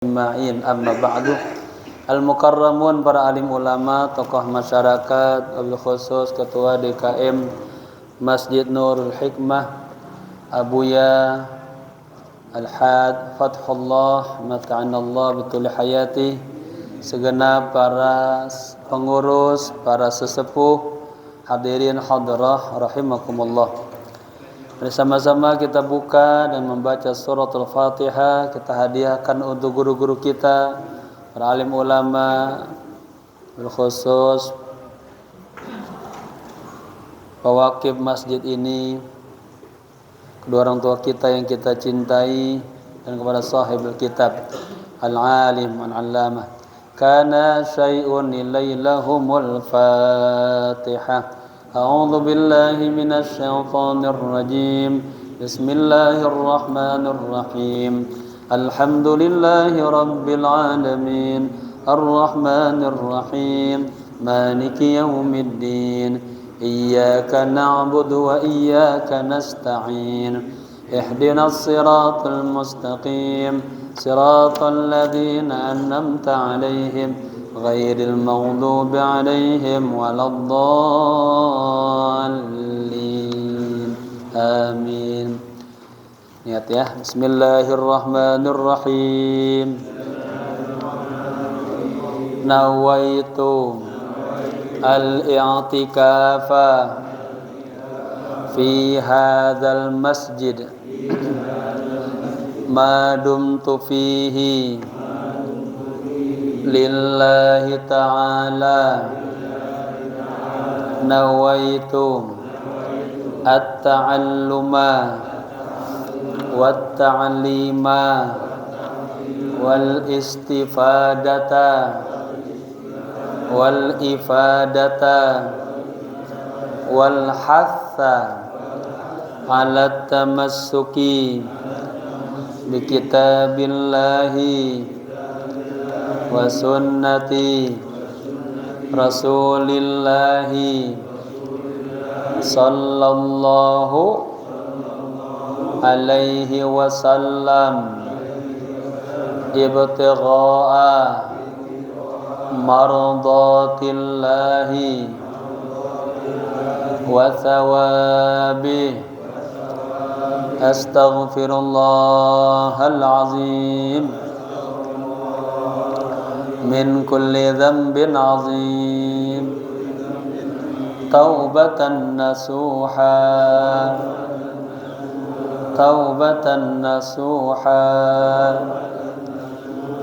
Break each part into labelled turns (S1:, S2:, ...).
S1: Ma'in amma ba'du. Al-mukarramun, para alim ulama, tokoh masyarakat, wabil khusus ketua DKM Masjid Nurul Hikmah Abuya Al-Had Fathullah mata'anallah bitul hayati, segenap para pengurus, para sesepuh, hadirin hadirah rahimakumullah. Bersama-sama kita buka dan membaca surat Al-Fatihah. Kita hadiahkan untuk guru-guru kita, para alim ulama, berkhusus pewakif masjid ini, kedua orang tua kita yang kita cintai, dan kepada sahibul kitab al-alim al-allamah. Kana syai'un ilailahumul Fatihah. أعوذ بالله من الشيطان الرجيم. بسم الله الرحمن الرحيم. الحمد لله رب العالمين الرحمن الرحيم مالك يوم الدين إياك نعبد وإياك نستعين اهدنا الصراط المستقيم صراط الذين أنعمت عليهم غير المغضوب عليهم ولا الضالين آمين. Niat ya. Bismillahirrahmanirrahim. Nawaitu al-i'tikafa fi hadzal masjid ma dumtu fihi lillahi ta'ala. Nawaitu at-ta'alluma wat-ta'lima wal-istifadata wal-ifadata wal-hatha ala tamassuki bi kitabillahi wa sunnati rasulillahi sallallahu alaihi wasallam ibtigha'a mardatillahi wa thawabih. Astaghfirullahal azim min kulli dhanbin azim taubatan nasuha taubatan nasuha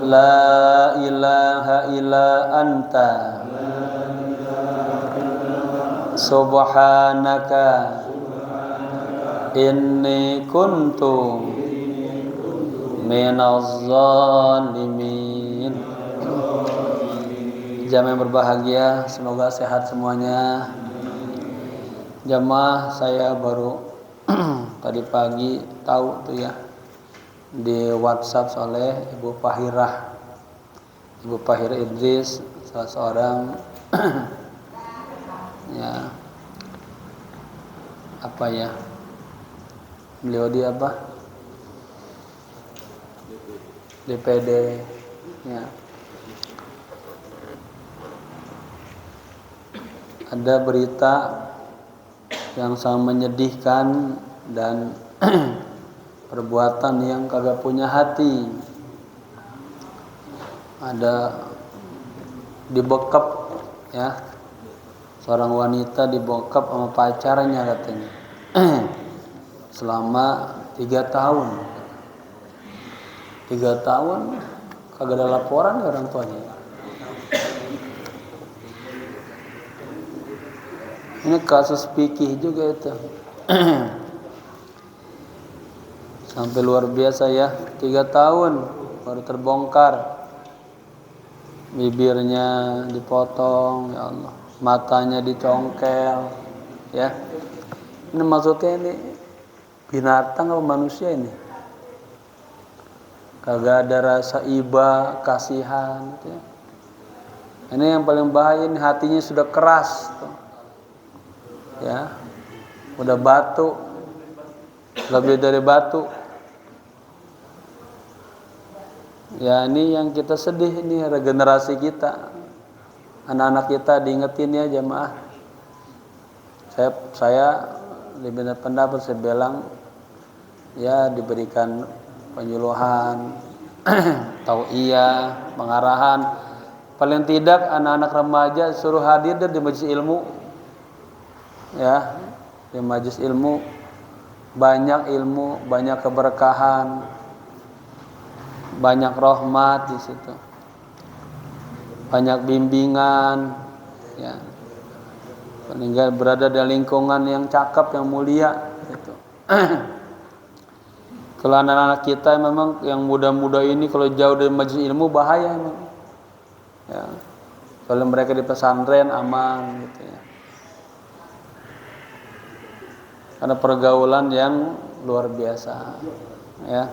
S1: la ilaha illa anta subhanaka inni kuntu minaz zalimin. Jamaah yang berbahagia, semoga sehat semuanya. Jamaah, saya baru tadi pagi tahu tuh ya, di WhatsApp oleh Ibu Fahirah Idris, salah seorang ya apa ya, beliau di apa, DPD ya. Ada berita yang sangat menyedihkan dan perbuatan yang kagak punya hati. Ada dibekap ya, seorang wanita dibekap sama pacarnya katanya selama 3 tahun. 3 tahun kagak ada laporan ke orang tuanya. Ini kasus fikih juga itu. Sampai luar biasa ya, 3 tahun baru terbongkar. Bibirnya dipotong, ya Allah. Matanya dicongkel, ya. Ini maksudnya ini binatang atau manusia ini? Kagak ada rasa iba, kasihan, gitu ya. Ini yang paling bahaya, ini hatinya sudah keras, tuh. Ya, udah batu, lebih dari batu. Ya ini yang kita sedih, ini regenerasi kita, anak-anak kita diingetin ya jamaah. Saya lebih pendapat, saya bilang ya diberikan penyuluhan, tauiyah, pengarahan. Paling tidak anak-anak remaja suruh hadir di majelis ilmu, ya di majelis ilmu, banyak ilmu, banyak keberkahan, banyak rahmat di situ, banyak bimbingan, ya. Meninggal berada di lingkungan yang cakep, yang mulia, gitu. Kalau anak-anak kita memang yang muda-muda ini kalau jauh dari majelis ilmu bahaya memang. Ya. Kalau mereka di pesantren aman, gitu ya. Karena pergaulan yang luar biasa, ya.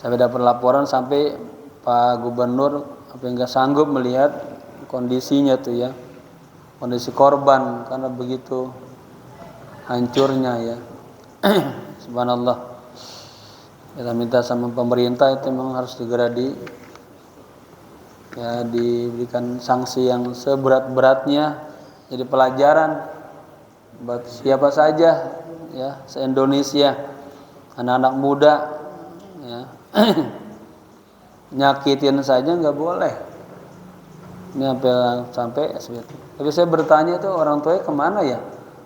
S1: Sampai dapat laporan sampai Pak Gubernur nggak sanggup melihat kondisinya tuh ya, kondisi korban karena begitu hancurnya ya. Subhanallah. Kita minta sama pemerintah itu memang harus segera diberikan sanksi yang seberat-beratnya, jadi pelajaran buat siapa saja ya se-Indonesia, anak-anak muda ya. Nyakitin saja nggak boleh. Ini sampai seperti. Tapi saya bertanya itu orang tuanya kemana ya?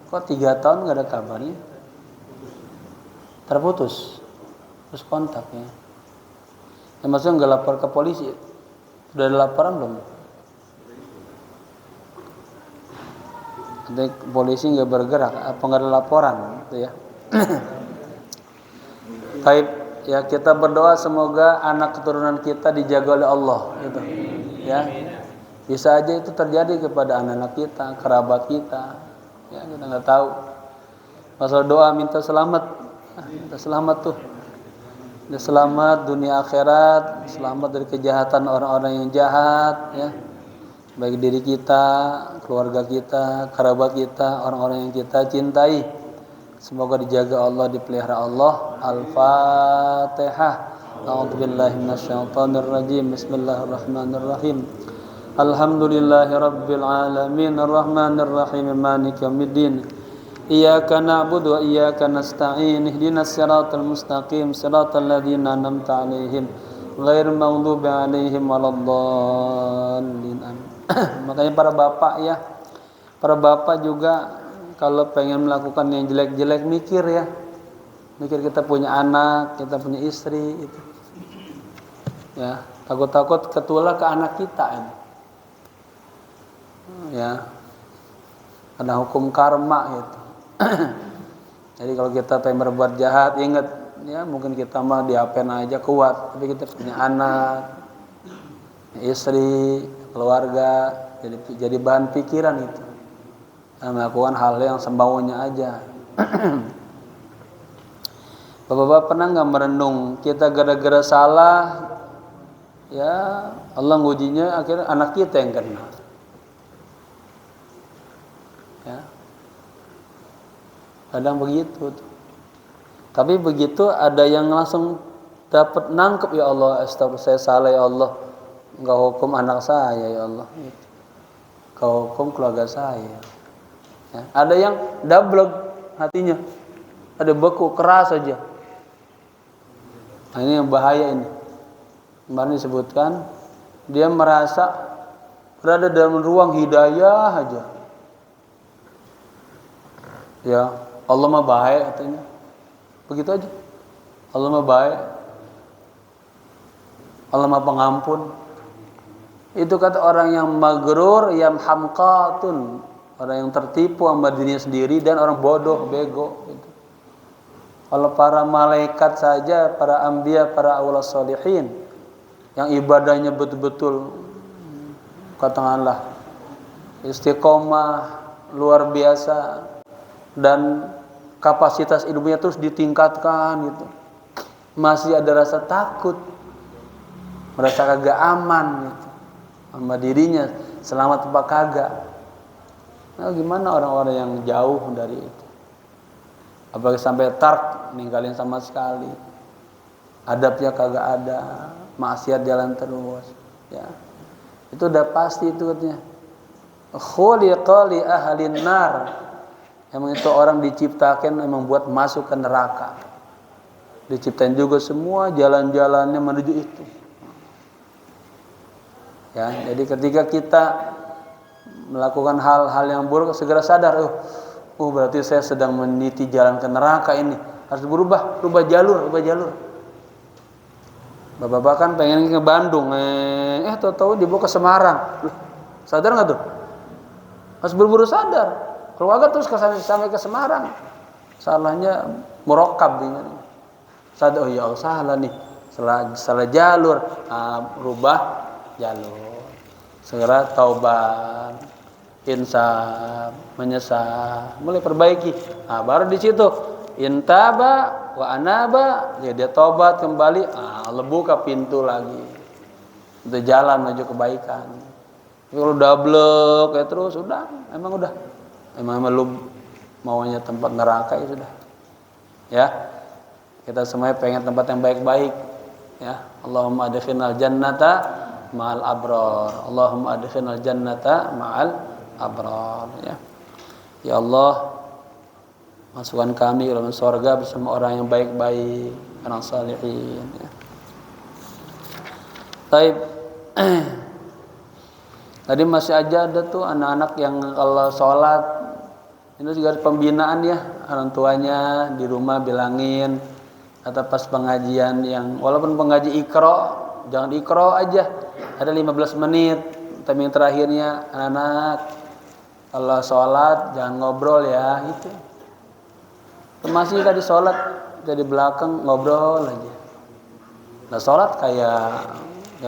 S1: Kok 3 tahun nggak ada kabarnya? Terputus, terus kontak ya. Maksudnya nggak lapor ke polisi? Sudah ada laporan belum? Nanti polisi nggak bergerak, apa nggak ada laporan, gitu ya? Baik, ya kita berdoa semoga anak keturunan kita dijaga oleh Allah, gitu. Ya, bisa aja itu terjadi kepada anak-anak kita, kerabat kita, ya kita nggak tahu. Masalah doa minta selamat, minta selamat tuh, minta selamat dunia akhirat, selamat dari kejahatan orang-orang yang jahat, ya. Baik diri kita, keluarga kita, kerabat kita, orang-orang yang kita cintai. Semoga dijaga Allah, dipelihara Allah. Al-Fatihah. A'udzubillahi minasyaitonir rajim. Bismillahirrahmanirrahim. Alhamdulillahirabbil alamin, arrahmanir rahim, maliki yaumiddin. Iyyaka na'budu wa iyyaka nasta'in. Ihdinas siratal mustaqim, siratal ladzina an'amta 'alaihim ghairil maghdubi 'alaihim waladdallin. Makanya para bapak ya, para bapak juga kalau pengen melakukan yang jelek-jelek mikir ya, mikir kita punya anak, kita punya istri, itu ya takut-takut ketular ke anak kita ini, ya karena hukum karma gitu. Jadi kalau kita pengen berbuat jahat, ingat ya mungkin kita mah diapain aja kuat, tapi kita punya anak, istri, keluarga, jadi bahan pikiran itu. Melakukan hal yang semaunya aja. Bapak-bapak pernah nggak merenung kita gara-gara salah, ya Allah ngujinya akhirnya anak kita yang kena. Ya, kadang begitu. Tapi begitu ada yang langsung dapat nangkep, ya Allah, astagfirullah saya salah ya Allah. Engkau hukum anak saya ya Allah, Engkau hukum keluarga saya. Ya, ada yang dablek hatinya, ada beku keras saja. Nah, ini yang bahaya ini. Kemarin disebutkan dia merasa berada dalam ruang hidayah aja. Ya Allah mah baik katanya, begitu aja. Allah mah baik, Allah mah pengampun. Itu kata orang yang magrur, yang hamqatun, orang yang tertipu sama dirinya sendiri dan orang bodoh, bego. Gitu. Kalau para malaikat saja, para anbiya, para awliya sholihin, yang ibadahnya betul-betul, katakanlah istiqomah luar biasa dan kapasitas ilmunya terus ditingkatkan, gitu, masih ada rasa takut, merasa kagak aman, gitu, sama dirinya, selamat apa kagak. Nah, gimana orang-orang yang jauh dari itu? Apalagi sampai tark, ninggalin sama sekali. adabnya kagak ada, maksiat jalan terus, ya. Itu udah pasti itu katanya. Khuliqa li ahlin nar. Emang itu orang diciptakan emang buat masuk ke neraka. Diciptain juga semua jalan-jalannya menuju itu. Ya, jadi ketika kita melakukan hal-hal yang buruk segera sadar, berarti saya sedang meniti jalan ke neraka ini. Harus rubah jalur. Bapak-bapak kan pengen ke Bandung, tahu-tahu dibawa ke Semarang. Loh, sadar nggak tuh? Harus buru-buru sadar. Keluarga terus sampai ke Semarang. Salahnya murokab ini. Sadar, ya Allah salah nih. Salah jalur. Rubah jalur. Segera taubat, insaf, menyesal, mulai perbaiki. Baru di situ intaba wa anaba, ya dia taubat kembali, buka pintu lagi. Itu jalan menuju kebaikan. Tapi kalau double kayak terus emang lu maunya tempat neraka ya sudah. Ya. Kita semuanya pengen tempat yang baik-baik, ya. Allahumma adkhilnal jannata ma'al abrar. Allahumma adkhilnal jannata ma'al abrar, ya. Ya Allah, masukkan kami ke dalam surga bersama orang yang baik-baik, orang salihin, ya. Baik. Tadi masih aja ada tuh anak-anak yang kalau sholat itu juga pembinaan ya, orang tuanya di rumah bilangin atau pas pengajian yang walaupun pengaji Iqra, jangan Iqra aja. Ada 15 menit, tapi yang terakhirnya anak kalau sholat jangan ngobrol ya, itu. Masih tadi sholat jadi belakang ngobrol aja. Nah sholat kayak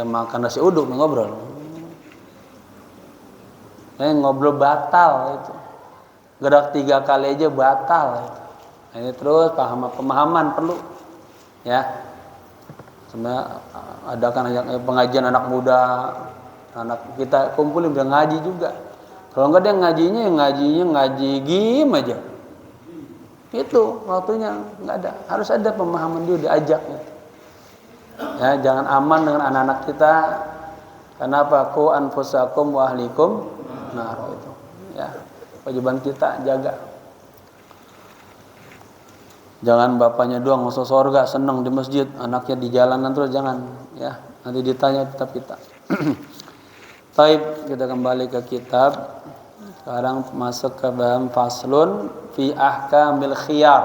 S1: makan nasi uduk ngobrol. Ngobrol batal itu. Gerak 3 kali aja batal itu. Nah, ini terus pemahaman perlu, ya. Sebenarnya adakan pengajian anak muda, anak kita kumpulin biar ngaji juga. Kalau enggak dia ngajinya ngaji gim aja. Itu waktunya enggak ada. Harus ada pemahaman dulu diajak. Ya, jangan aman dengan anak-anak kita. Kenapa? Qu anfusakum wa ahlikum nar itu. Ya, kewajiban kita jaga. Jangan bapaknya doang masuk surga senang di masjid, anaknya di jalanan terus, jangan, ya. Nanti ditanya kitab kita. Baik, kita kembali ke kitab. Sekarang masuk ke dalam faslun fi ahkamil khiyar.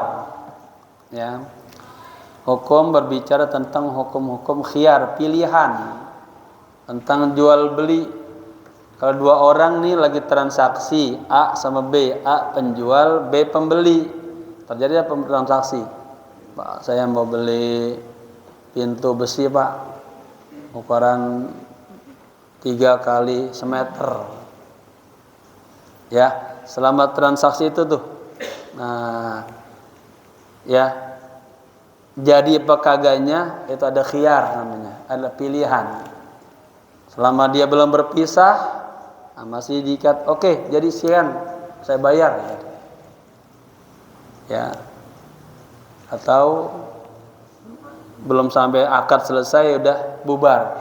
S1: Ya. Hukum berbicara tentang hukum-hukum khiyar, pilihan. Tentang jual beli. Kalau 2 orang nih lagi transaksi, A sama B, A penjual, B pembeli. Terjadi apa transaksi? Pak, saya mau beli pintu besi, Pak. Ukuran 3 kali semeter. Ya, selama transaksi itu tuh. Nah, ya. Jadi apa kagaknya itu ada khiyar namanya, ada pilihan. Selama dia belum berpisah, masih diikat, oke, jadi sekian saya bayar, ya. Atau belum sampai akad selesai udah bubar.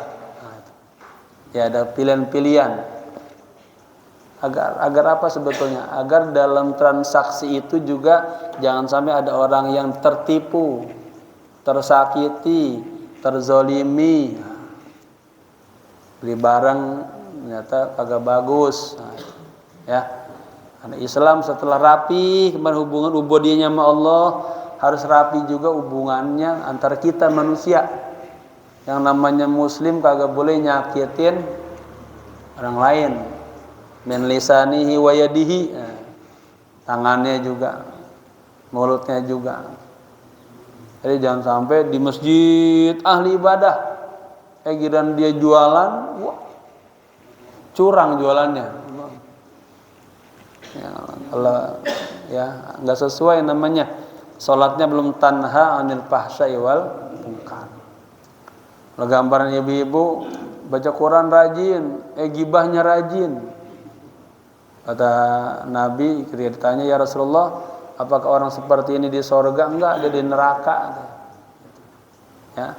S1: Ya, ada pilihan-pilihan. Agar apa sebetulnya? Agar dalam transaksi itu juga jangan sampai ada orang yang tertipu, tersakiti, terzolimi. Beli barang ternyata kagak bagus. Ya. Karena Islam setelah rapi kemarin hubungan ubudiyahnya sama Allah, harus rapi juga hubungannya antara kita manusia. Yang namanya muslim kagak boleh nyakitin orang lain. Min lisanihi wa yadihi. Tangannya juga, mulutnya juga. Jadi jangan sampai di masjid ahli ibadah giliran dia jualan, curang jualannya. Ya, kalau ya nggak sesuai namanya, sholatnya belum tanha anil fahsya'i wal munkar. Kalau gambaran ibu-ibu baca Quran rajin, gibahnya rajin. Kata Nabi ketika ditanya, ya Rasulullah, apakah orang seperti ini di surga? Enggak, dia di neraka. Ya.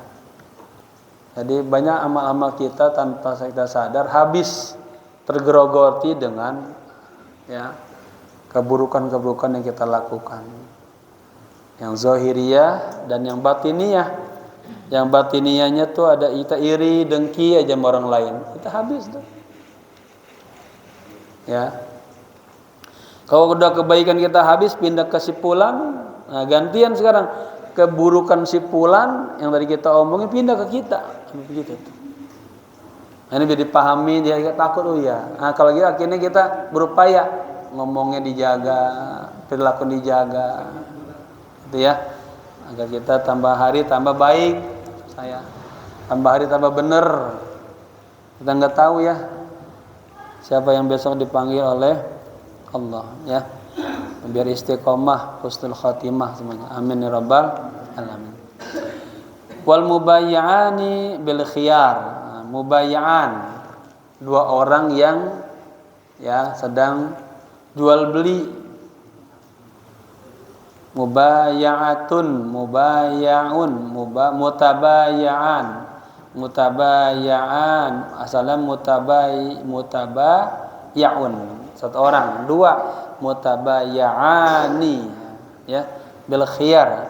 S1: Jadi banyak amal-amal kita tanpa kita sadar habis tergerogoti dengan ya keburukan-keburukan yang kita lakukan. Yang zahiriyah dan yang batiniyah. Yang batiniyahnya tuh ada kita iri, dengki aja sama orang lain. Kita habis tuh. Ya. Kalau udah kebaikan kita habis pindah ke si fulan, nah gantian sekarang keburukan si fulan yang tadi kita omongin pindah ke kita. Begitu tuh. Nah, ini biar dipahami dia takut ya. Nah, kalau gitu akhirnya kita berupaya ngomongnya dijaga, perilaku dijaga. Gitu ya. Agar kita tambah hari tambah baik. Saya tambah hari tambah benar. Kita nggak tahu ya siapa yang besok dipanggil oleh Allah ya. Biar istiqomah, husnul khatimah semuanya. Amin ya rabbal alamin. Wal mubayyani bil khiyar. Nah, mubayyaan dua orang yang ya sedang jual beli. Mubayya'atun, mubayya'un, mutabayya'an, mutabayya'an, asalnya mutabayya'un. Satu orang, dua mutabayya'ani ya, bil khiyar.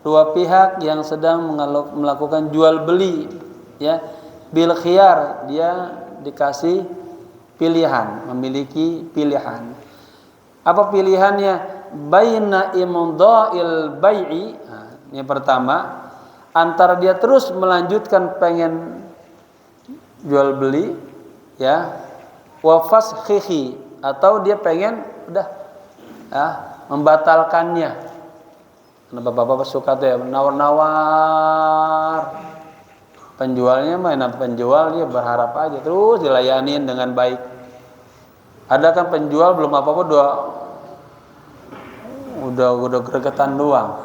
S1: Dua pihak yang sedang melakukan jual beli ya, bil khiyar, dia dikasih pilihan, memiliki pilihan. Apa pilihannya? Baina imdha'il bai'i. Nah, yang pertama, antara dia terus melanjutkan pengen jual beli ya, wa fashihi, atau dia pengen udah ya, membatalkannya. Karena bapak-bapak suka tuh ya menawar-nawar. Penjualnya mana penjual dia berharap aja terus dilayanin dengan baik. Ada kan penjual belum apa-apa udah gregetan doang.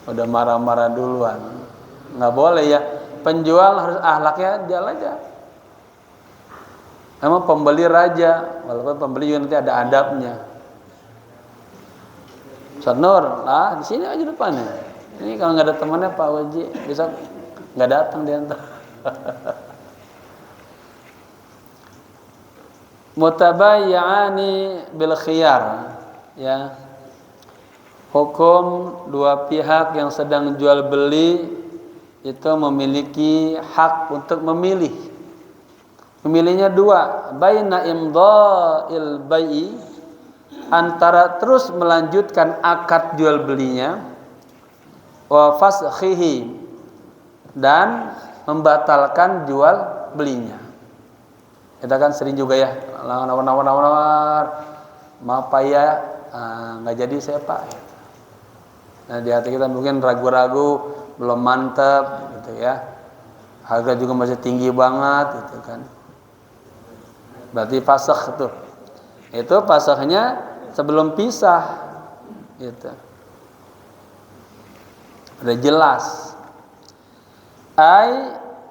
S1: Udah marah-marah duluan. Nggak boleh ya. Penjual harus akhlaknya jalan aja. Emang pembeli raja, walaupun pembeli juga nanti ada adabnya. Ustaz Nur, lah di sini aja depannya. Ini kalau nggak ada temannya Pak Waji, bisa nggak datang dia ntar. Mutabayya'ani bil khiyar ya. Hukum dua pihak yang sedang jual beli itu memiliki hak untuk memilih. Memilihnya dua, baina imdha'il bai'i, antara terus melanjutkan akad jual belinya, wa fashihi, dan membatalkan jual belinya. Kita kan sering juga ya nawar, maaf Pak ya, nggak jadi saya Pak. Nah di hati kita mungkin ragu-ragu, belum mantap gitu ya, harga juga masih tinggi banget gitu kan. Berarti fasakh tuh, itu fasakhnya sebelum pisah gitu. Udah jelas.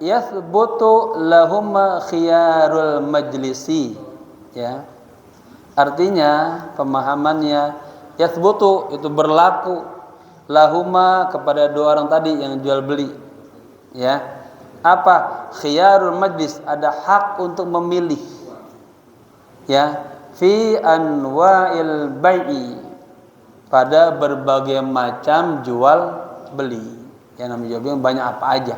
S1: Yathbutu lahum khiyarul majlisi ya. Artinya pemahamannya yathbutu itu berlaku lahuma kepada dua orang tadi yang jual beli ya. Apa? Khiyarul majlis, ada hak untuk memilih ya, fi anwa'il bai'i, pada berbagai macam jual beli. Yang namanya jual beli banyak apa aja.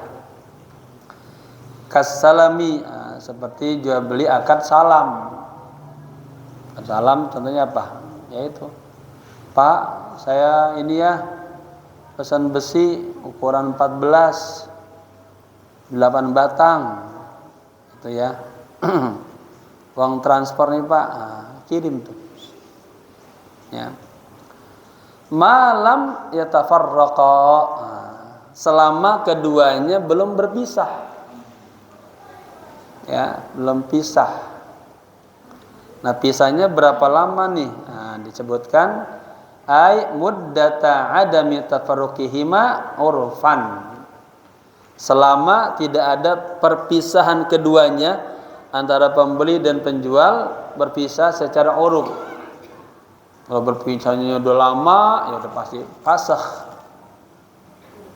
S1: Kasalami, seperti jual beli akad salam. Akad salam contohnya apa? Yaitu, Pak, saya ini ya pesan besi ukuran 14, 8 batang. Itu ya. Uang transfer nih Pak, kirim tuh. Ya. Malam yatafarraqa, selama keduanya belum berpisah. Ya, belum pisah. Nah, pisahnya berapa lama nih? Nah, disebutkan muddata adami tafarruqihima urfan. Selama tidak ada perpisahan keduanya, antara pembeli dan penjual berpisah secara uruf. Kalau berpisahnya udah lama, ya udah pasti fasakh.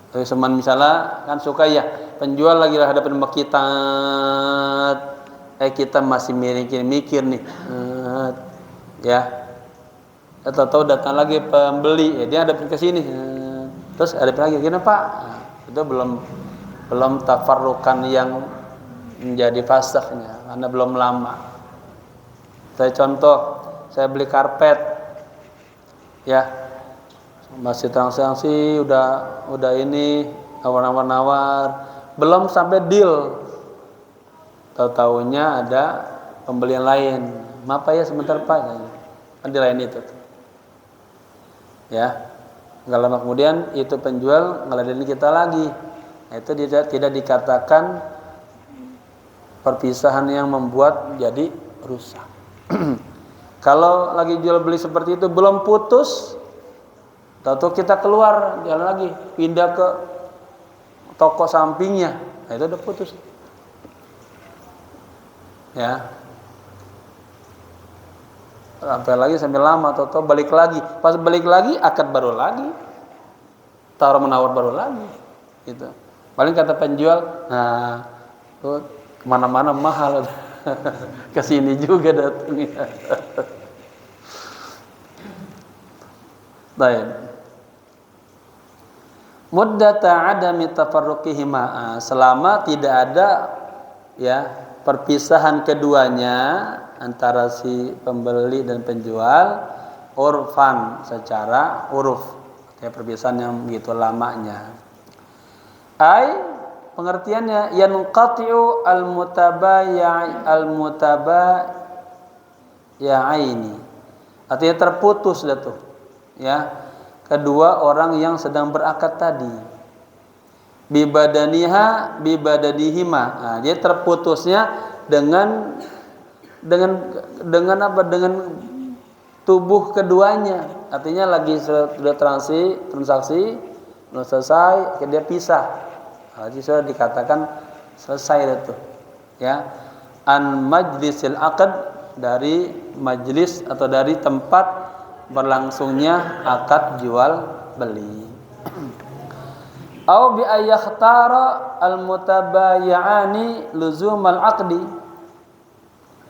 S1: Seman misalnya kan suka ya penjual lagi hadapan sama kita, kita masih mikir nih, ya. Atau tahu datang lagi pembeli, ya dia hadapin ke sini, terus hadapin lagi, gini Pak, itu belum tafarrukan yang menjadi fasahnya, karena belum lama. Saya contoh, saya beli karpet, ya masih transaksi, udah ini nawar-nawar, belum sampai deal, tahu-taunya ada pembelian lain, maaf ya sebentar Pak, kan di lain itu, ya. Nggak lama kemudian itu penjual ngeladenin kita lagi, nah, itu tidak dikatakan perpisahan yang membuat jadi rusak. Kalau lagi jual beli seperti itu belum putus, tahu kita keluar jalan lagi, pindah ke toko sampingnya, nah itu udah putus, ya. Sampai lama, tahu balik lagi, pas balik lagi akad baru lagi, taruh menawar baru lagi, gitu. Paling kata penjual, nah tuh kemana-mana mahal, kesini juga datangnya. Baik. Muddata adami tafarruqihima, selama tidak ada ya perpisahan keduanya antara si pembeli dan penjual, urfan, secara uruf, ya perpisahan yang begitu lamanya. Pengertiannya yanqati'u al-mutabaya'aini, artinya terputus dah tuh, ya, kedua orang yang sedang berakad tadi, bibadanihima, nah, dia terputusnya dengan apa, dengan tubuh keduanya, artinya lagi sudah transaksi belum selesai, dia pisah. Jadi sudah dikatakan selesai itu, ya. An majlisil aqd, dari majlis atau dari tempat berlangsungnya akad jual beli. Au bi ayakhtara al mutabayyi'ani luzumal aqdi,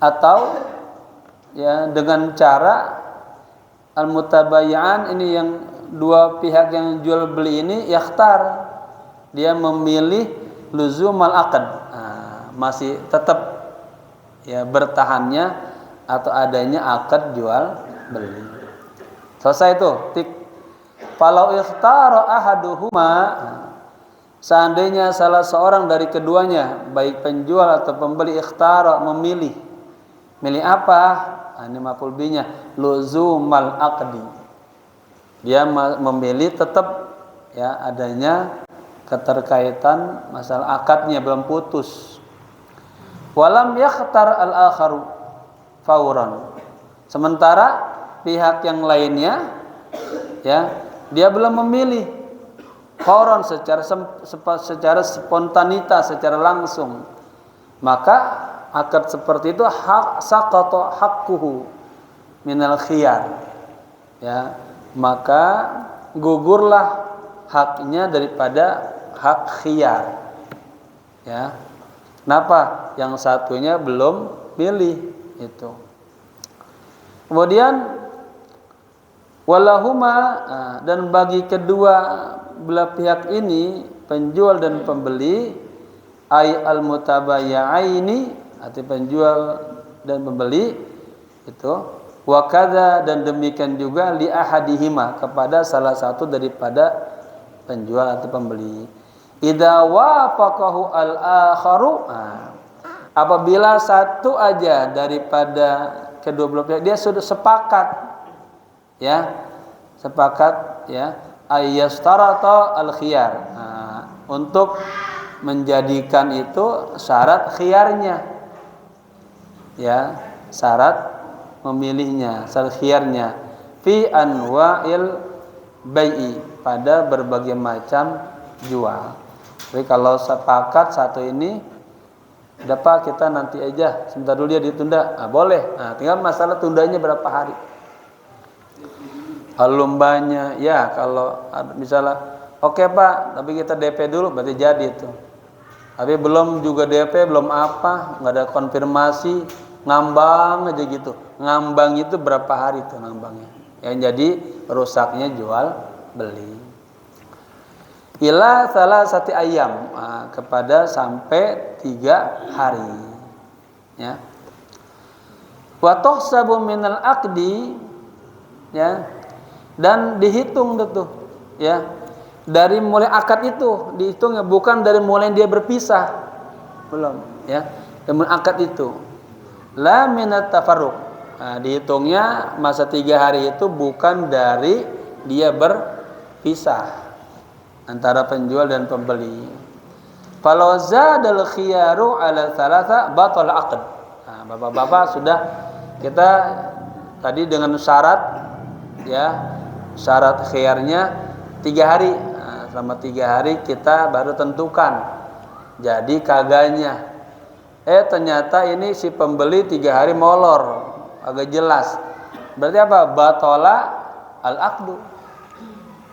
S1: atau ya dengan cara al mutabayyi'an ini, yang dua pihak yang jual beli ini yakhtar, dia memilih luzumal aqd, masih tetap ya bertahannya atau adanya akad jual beli. Selesai itu, tik. Falau ikhtara ahaduhuma, seandainya salah seorang dari keduanya, baik penjual atau pembeli, ikhtara, memilih apa? Ini maf'ul bihi-nya, luzumal aqdi, dia memilih tetap ya adanya keterkaitan masalah akadnya belum putus. Walam yakhtar al-akharu fauran, sementara pihak yang lainnya ya dia belum memilih fauran, secara spontanitas, secara langsung, maka akad seperti itu saqata haqquhu minal khiyar, ya, maka gugurlah haknya daripada hak khiyar, ya. Kenapa? Yang satunya belum pilih itu. Kemudian walahuma, dan bagi kedua belah pihak ini, penjual dan pembeli, ay al mutabayyi'aini, arti penjual dan pembeli itu, wa kadza, dan demikian juga li ahadihima, kepada salah satu daripada penjual atau pembeli. Idza wafaqahu al-akharu, apabila satu aja daripada kedua belah pihak dia sudah sepakat ya ayyastarata al-khiyar, untuk menjadikan itu syarat khiyarnya, ya, syarat memilihnya, syarat khiyarnya, fi anwa'il bai'i, pada berbagai macam jual. Jadi kalau sepakat satu ini, udah Pak, kita nanti aja, sebentar dulu dia ditunda, boleh. Tinggal masalah tundanya berapa hari. Kalau lombanya, ya kalau misalnya Oke Pak, tapi kita DP dulu berarti jadi itu. Tapi belum juga DP, belum apa, nggak ada konfirmasi, ngambang aja gitu. Ngambang itu berapa hari tuh ngambangnya? Yang jadi rusaknya jual beli. Ila salah satu ayam, kepada sampai 3 hari. Ya. Wa tuhsabu minal aqdi, ya. Dan dihitung tuh, ya. Dari mulai akad itu dihitungnya, bukan dari mulai dia berpisah. Belum, ya. Dari akad itu. La minat tafarruq. Dihitungnya masa 3 hari itu bukan dari dia berpisah antara penjual dan pembeli. Falau zadal khiyaru ala thalatha batal aqd. Bapak-bapak sudah kita tadi dengan syarat, ya, syarat khiyarnya 3 hari. Selama 3 hari kita baru tentukan. Jadi kagaknya ternyata ini si pembeli 3 hari molor, agak jelas. Berarti apa? Batola al-aqdu.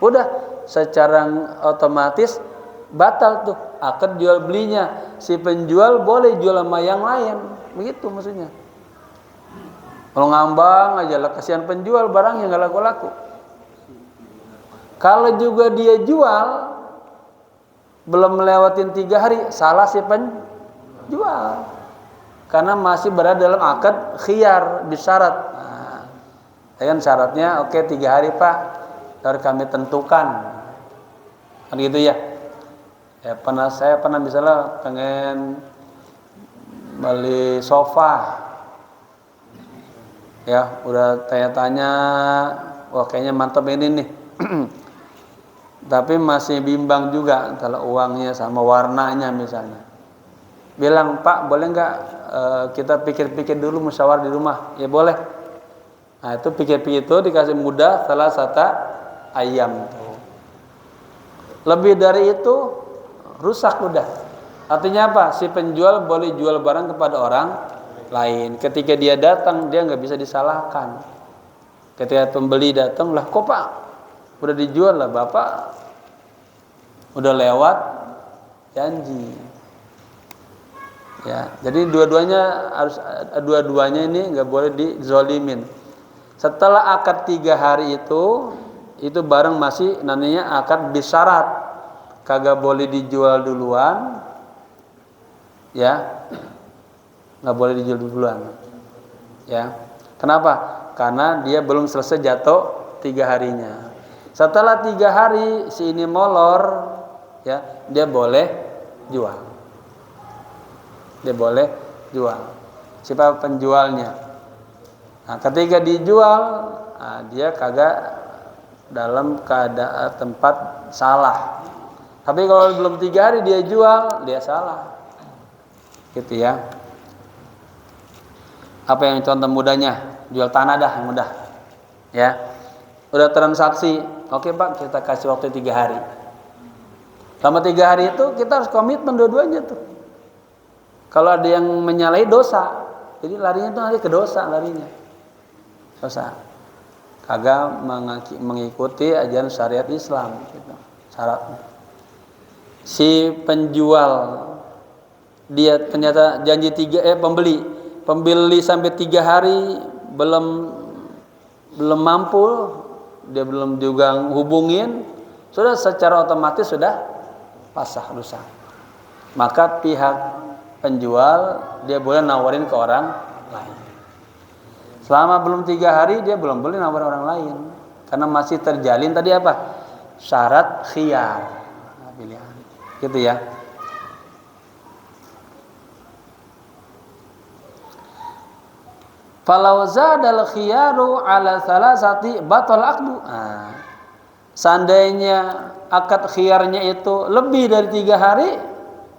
S1: Udah secara otomatis batal tuh akad jual belinya. Si penjual boleh jual sama yang lain. Begitu maksudnya. Kalau ngambang aja lah, kasihan penjual, barangnya nggak laku-laku. Kalau juga dia jual belum melewatin 3 hari, salah si penjual. Karena masih berada dalam akad khiyar, disyarat. Kan syaratnya oke 3 hari Pak, harus kami tentukan. Kan gitu ya. Saya pernah misalnya pengen beli sofa. Ya, udah tanya-tanya, wah kayaknya mantap ini nih. Tapi masih bimbang juga antara uangnya sama warnanya misalnya. Bilang, Pak boleh nggak kita pikir-pikir dulu, musyawarah di rumah? Ya boleh. Nah itu pikir-pikir itu dikasih mudah salah satu ayam tuh. Lebih dari itu rusak udah. Artinya apa? Si penjual boleh jual barang kepada orang lain. Ketika dia datang dia nggak bisa disalahkan. Ketika pembeli datang, lah kok Pak udah dijual lah Bapak, udah lewat janji. Ya, jadi dua-duanya ini nggak boleh dizolimin. Setelah akad 3 hari itu barang masih namanya akad bisyarat, kagak boleh dijual duluan, ya, nggak boleh dijual duluan, ya. Kenapa? Karena dia belum selesai jatuh 3 harinya. Setelah 3 hari si ini molor, ya, dia boleh jual. Dia boleh jual. Siapa penjualnya? Nah, ketika dijual, dia kagak dalam keadaan tempat salah. Tapi kalau belum 3 hari dia jual, dia salah. Gitu ya. Apa yang contoh mudahnya? Jual tanah dah yang mudah. Ya. Udah transaksi, oke Pak, kita kasih waktu 3 hari. Selama 3 hari itu kita harus komitmen dua-duanya tuh. Kalau ada yang menyalahi dosa, jadi larinya tuh nanti ke dosa larinya. Dosa. Kagak mengikuti ajaran syariat Islam gitu. Syaratnya. Si penjual dia ternyata janji pembeli sampai 3 hari belum mampu, dia belum juga hubungin, sudah secara otomatis sudah pasah rusak. Maka pihak penjual dia boleh nawarin ke orang lain. Selama belum 3 hari dia belum boleh nawarin orang lain, karena masih terjalin tadi apa? Syarat khiyar, pilihan. Gitu ya. Falau zadal khiyaru ala salasati batal aqdu. Seandainya akad khiyarnya itu lebih dari 3 hari,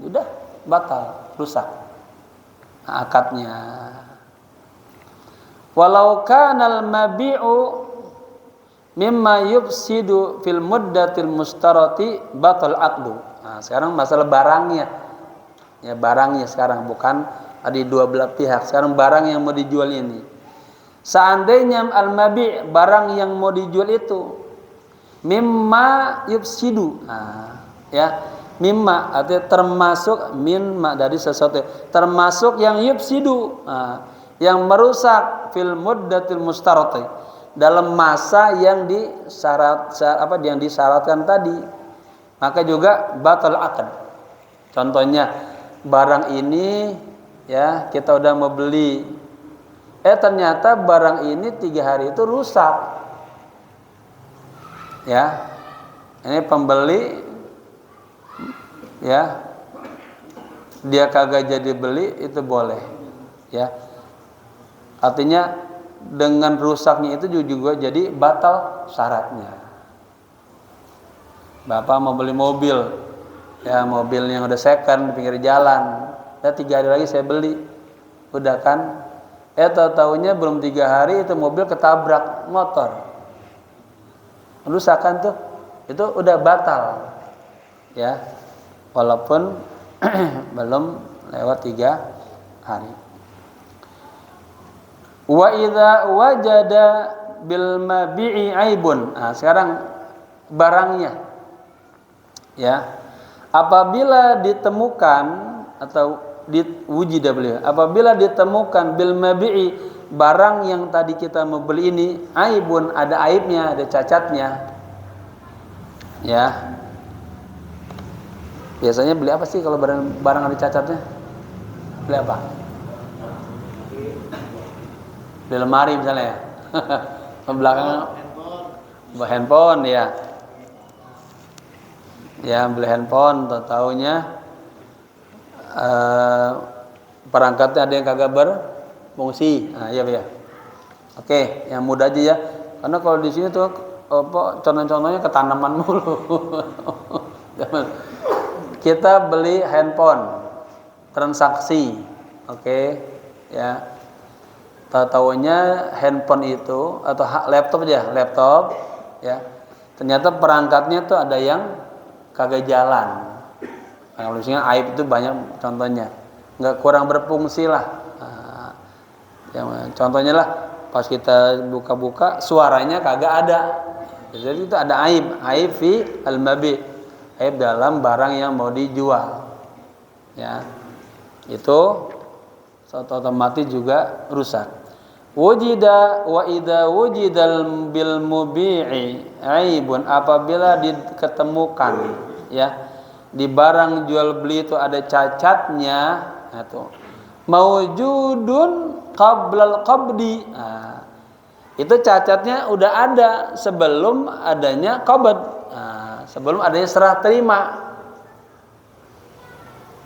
S1: sudah batal, rusak akadnya. Walau kanal mabi'u mimma yufsidu fil muddatil mustarati batal aqdu. Sekarang masalah barangnya. Ya, barangnya sekarang bukan ada dua belah pihak. Sekarang barang yang mau dijual ini. Seandainya al-mabi' barang yang mau dijual itu Mimma yufsidu. Nah, ya. Mimma artinya termasuk, minma dari sesuatu, termasuk yang yufsidu, yang merusak fil muddatil mustarati, dalam masa yang yang disyaratkan tadi, maka juga batal akad. Contohnya barang ini ya kita udah mau beli, ternyata barang ini 3 hari itu rusak, ya ini pembeli ya dia kagak jadi beli, itu boleh, ya artinya dengan rusaknya itu juga jadi batal syaratnya. Bapak mau beli mobil, ya mobil yang udah second di pinggir jalan, ya 3 hari lagi saya beli, udah kan, tahu-taunya belum 3 hari itu mobil ketabrak motor, rusak kan tuh, itu udah batal, ya walaupun belum lewat 3 hari. Wa idza wajada bil mabi'i aibun. Nah, sekarang barangnya, ya apabila ditemukan atau diwujida beliau, apabila ditemukan bil mabi'i, barang yang tadi kita mau beli ini aibun, ada aibnya, ada cacatnya, ya biasanya beli apa sih kalau barang ada cacatnya? Beli apa? Beli lemari misalnya ya. Belakang handphone ya. Ya beli handphone, taunya perangkatnya ada yang kagak berfungsi. Nah, iya ya. Oke, yang mudah aja ya. Karena kalau di sini tuh contoh-contohnya ketanaman mulu. Kita beli handphone, transaksi, oke, ya. Tahu-tahunya handphone itu atau laptop, ya. Ternyata perangkatnya tuh ada yang kagak jalan. Nah, misalnya aib itu banyak contohnya, nggak, kurang berfungsi lah. Nah, yang contohnya lah, pas kita buka-buka suaranya kagak ada. Jadi itu ada aib fi al-mabi', aib dalam barang yang mau dijual, ya itu otomatis juga rusak. Wujida wa idza wujidal bil mubi'i aibun, apabila diketemukan ya di barang jual beli itu ada cacatnya, itu maujudun qablal qabdi. Nah, itu cacatnya udah ada sebelum adanya qabd. Sebelum adanya serah terima.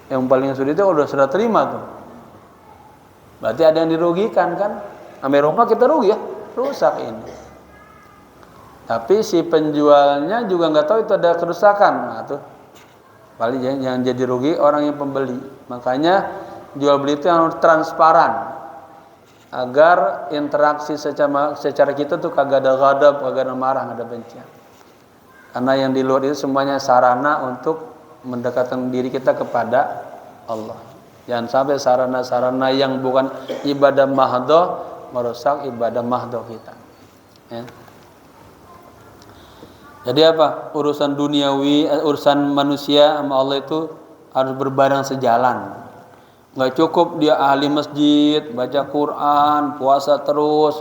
S1: Yang paling sulit itu udah serah terima tuh, berarti ada yang dirugikan kan? Ambil rumah kita rugi ya, rusak ini. Tapi si penjualnya juga nggak tahu itu ada kerusakan. Nah tuh paling yang jadi rugi orang yang pembeli. Makanya jual beli itu harus transparan, agar interaksi secara kita tuh kagak ada ghadab, kagak ada marah, kagak ada bencian. Karena yang di luar itu semuanya sarana untuk mendekatkan diri kita kepada Allah. Jangan sampai sarana-sarana yang bukan ibadah mahdhah merusak ibadah mahdhah kita. Ya. Jadi apa? Urusan duniawi, urusan manusia sama Allah itu harus berbareng sejalan. Nggak cukup dia ahli masjid, baca Quran, puasa terus,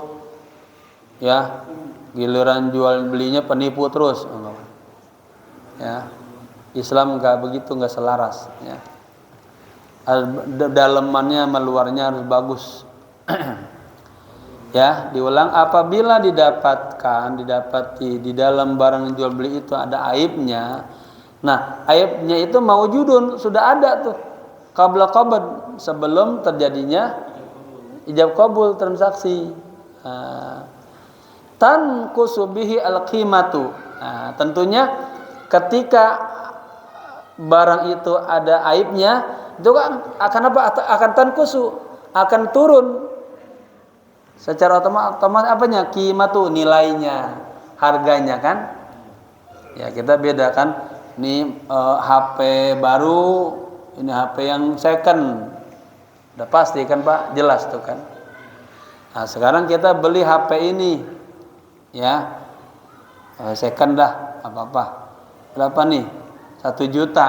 S1: ya giliran jual belinya penipu terus. Ya, Islam nggak begitu, nggak selaras. Ya. Dalamannya sama luarnya harus bagus. Ya, diulang, apabila didapati di dalam barang jual beli itu ada aibnya. Nah, aibnya itu maujudun, sudah ada tuh qabla qabd, sebelum terjadinya ijab qabul transaksi. Tanqusu bihi al-qimatu. Nah, tentunya ketika barang itu ada aibnya, itu kan akan apa? Akan tanqusu, akan turun secara otomatis apanya? Qimatu, nilainya, harganya kan? Ya, kita bedakan ini HP baru, ini HP yang second. Udah pasti kan Pak, jelas tuh kan. Nah, sekarang kita beli HP ini, ya second dah, apa-apa. Berapa nih? 1 juta.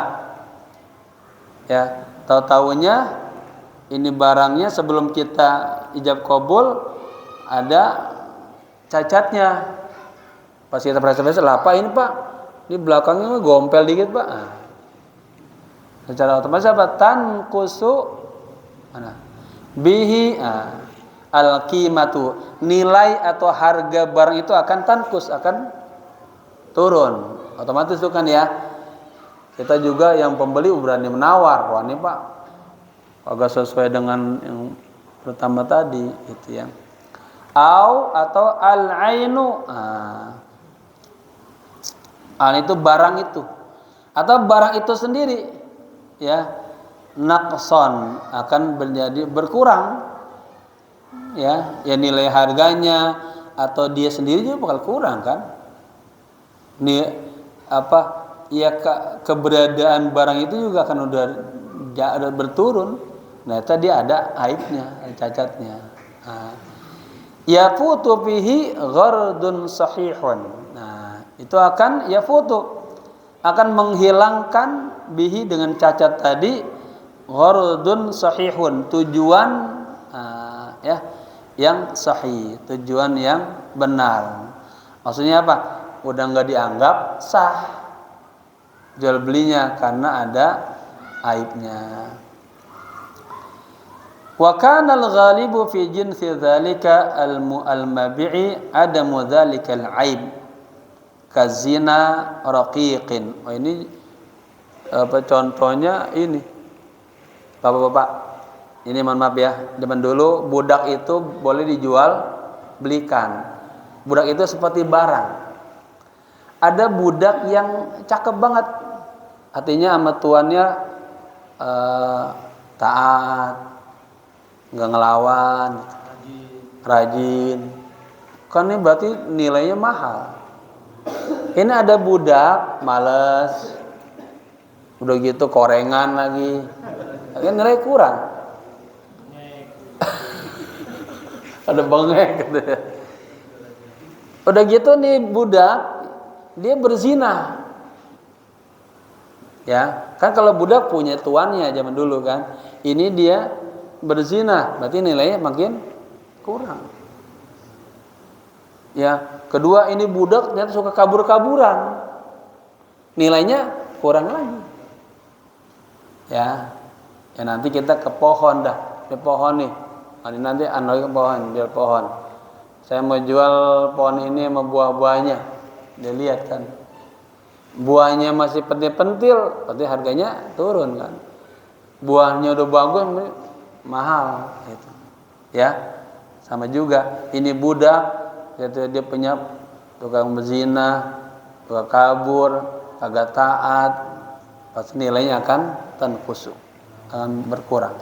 S1: Ya, tahu-taunya ini barangnya sebelum kita ijab kabul ada cacatnya. Pas kita periksa, lah Pak ini Pak, ini belakangnya gompel dikit Pak. Nah, secara otomatis apa? Tanqusu mana? Bihi al-qimatu, nilai atau harga barang itu akan tankus, akan turun. Otomatis itu kan ya. Kita juga yang pembeli berani menawar, wah ini Pak agak sesuai dengan yang pertama tadi gitu ya. Atau al-ainu. Itu barang itu. Atau barang itu sendiri ya. Naqson akan menjadi berkurang. Ya nilai harganya atau dia sendiri juga bakal kurang kan. Ini keberadaan barang itu juga akan udah berturun. Nah, tadi ada aibnya, cacatnya. Yafutu fihi ghardun sahihun. Nah, itu akan akan menghilangkan bihi dengan cacat tadi ghardun sahihun, tujuan yang sahih, tujuan yang benar. Maksudnya apa? Udah nggak dianggap sah jual belinya karena ada aibnya. Wa kana al-ghalibu fi jinsi dzalika al-mabi'i adamu dzalika al-aib kazina raqiqin. Oh ini contohnya ini. Bapak-bapak, ini mohon maaf ya, zaman dulu budak itu boleh dijual belikan. Budak itu seperti barang. Ada budak yang cakep banget, artinya sama tuannya taat, nggak ngelawan, rajin. Kan ini berarti nilainya mahal. Ini ada budak males, udah gitu korengan lagi, kan nilai kurang. Ada bengek gitu ya. Udah gitu nih budak dia berzina. Ya, kan kalau budak punya tuannya zaman dulu kan. Ini dia berzina, berarti nilainya makin kurang. Ya, kedua ini budak ternyata suka kabur-kaburan. Nilainya kurang lagi. Ya. Ya nanti kita ke pohon dah. Ke pohon nih. Nanti ke pohon, jual pohon. Saya mau jual pohon ini sama buah-buahnya. Dia lihat kan. Buahnya masih pentil-pentil, berarti harganya turun kan. Buahnya udah bagus, mahal gitu. Ya. Sama juga, ini budak, dia punya tukang berzina, tukang kabur, kagak taat, pasti nilainya akan tanqusu, akan berkurang.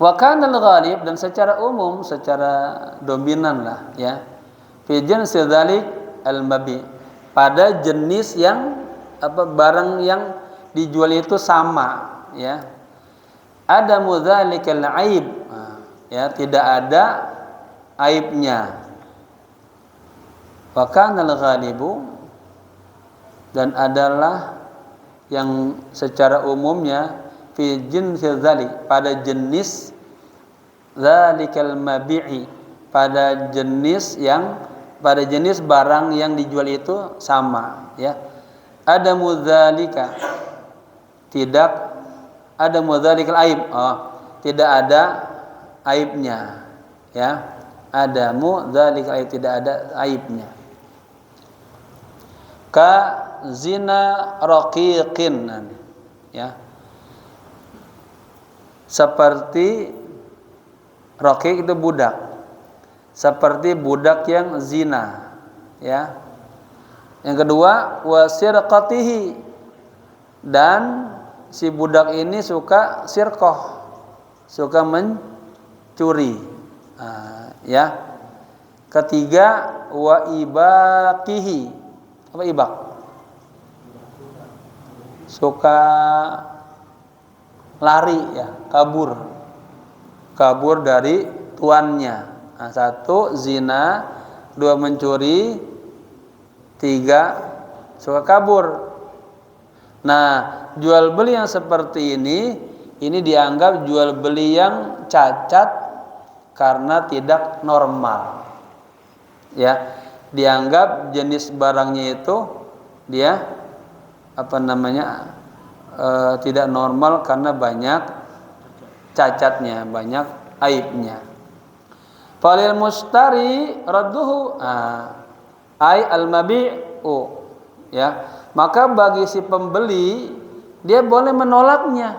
S1: Wa kana al-ghalib, dan secara umum, secara dominan lah ya, fi jinsi dzalik al-mabi, pada jenis yang barang yang dijual itu sama ya. Ada mudzalikal aib, ya tidak ada aibnya. Wa kana al-ghalibu, dan adalah yang secara umumnya fi jinsi dzalik, pada jenis dzalikal mabi'i, pada jenis barang yang dijual itu sama ya. Ada mudzalika, tidak ada mudzalikal aib, tidak ada aibnya ya. Ada mudzalikal aib, tidak ada aibnya. Ka zina raqiqin ya. Seperti raqiq itu budak. Seperti budak yang zina ya. Yang kedua wasirqatihi, dan si budak ini suka sirqah, suka mencuri ya. Ketiga wa ibaqihi, apa ibak? Suka lari ya, kabur dari tuannya. Nah, 1 zina, 2 mencuri, 3 suka kabur. Nah, jual beli yang seperti ini dianggap jual beli yang cacat karena tidak normal. Ya, dianggap jenis barangnya itu dia tidak normal karena banyak cacatnya, banyak aibnya. Falil mustari radduhu ay al-mabi'u, ya. Maka bagi si pembeli dia boleh menolaknya.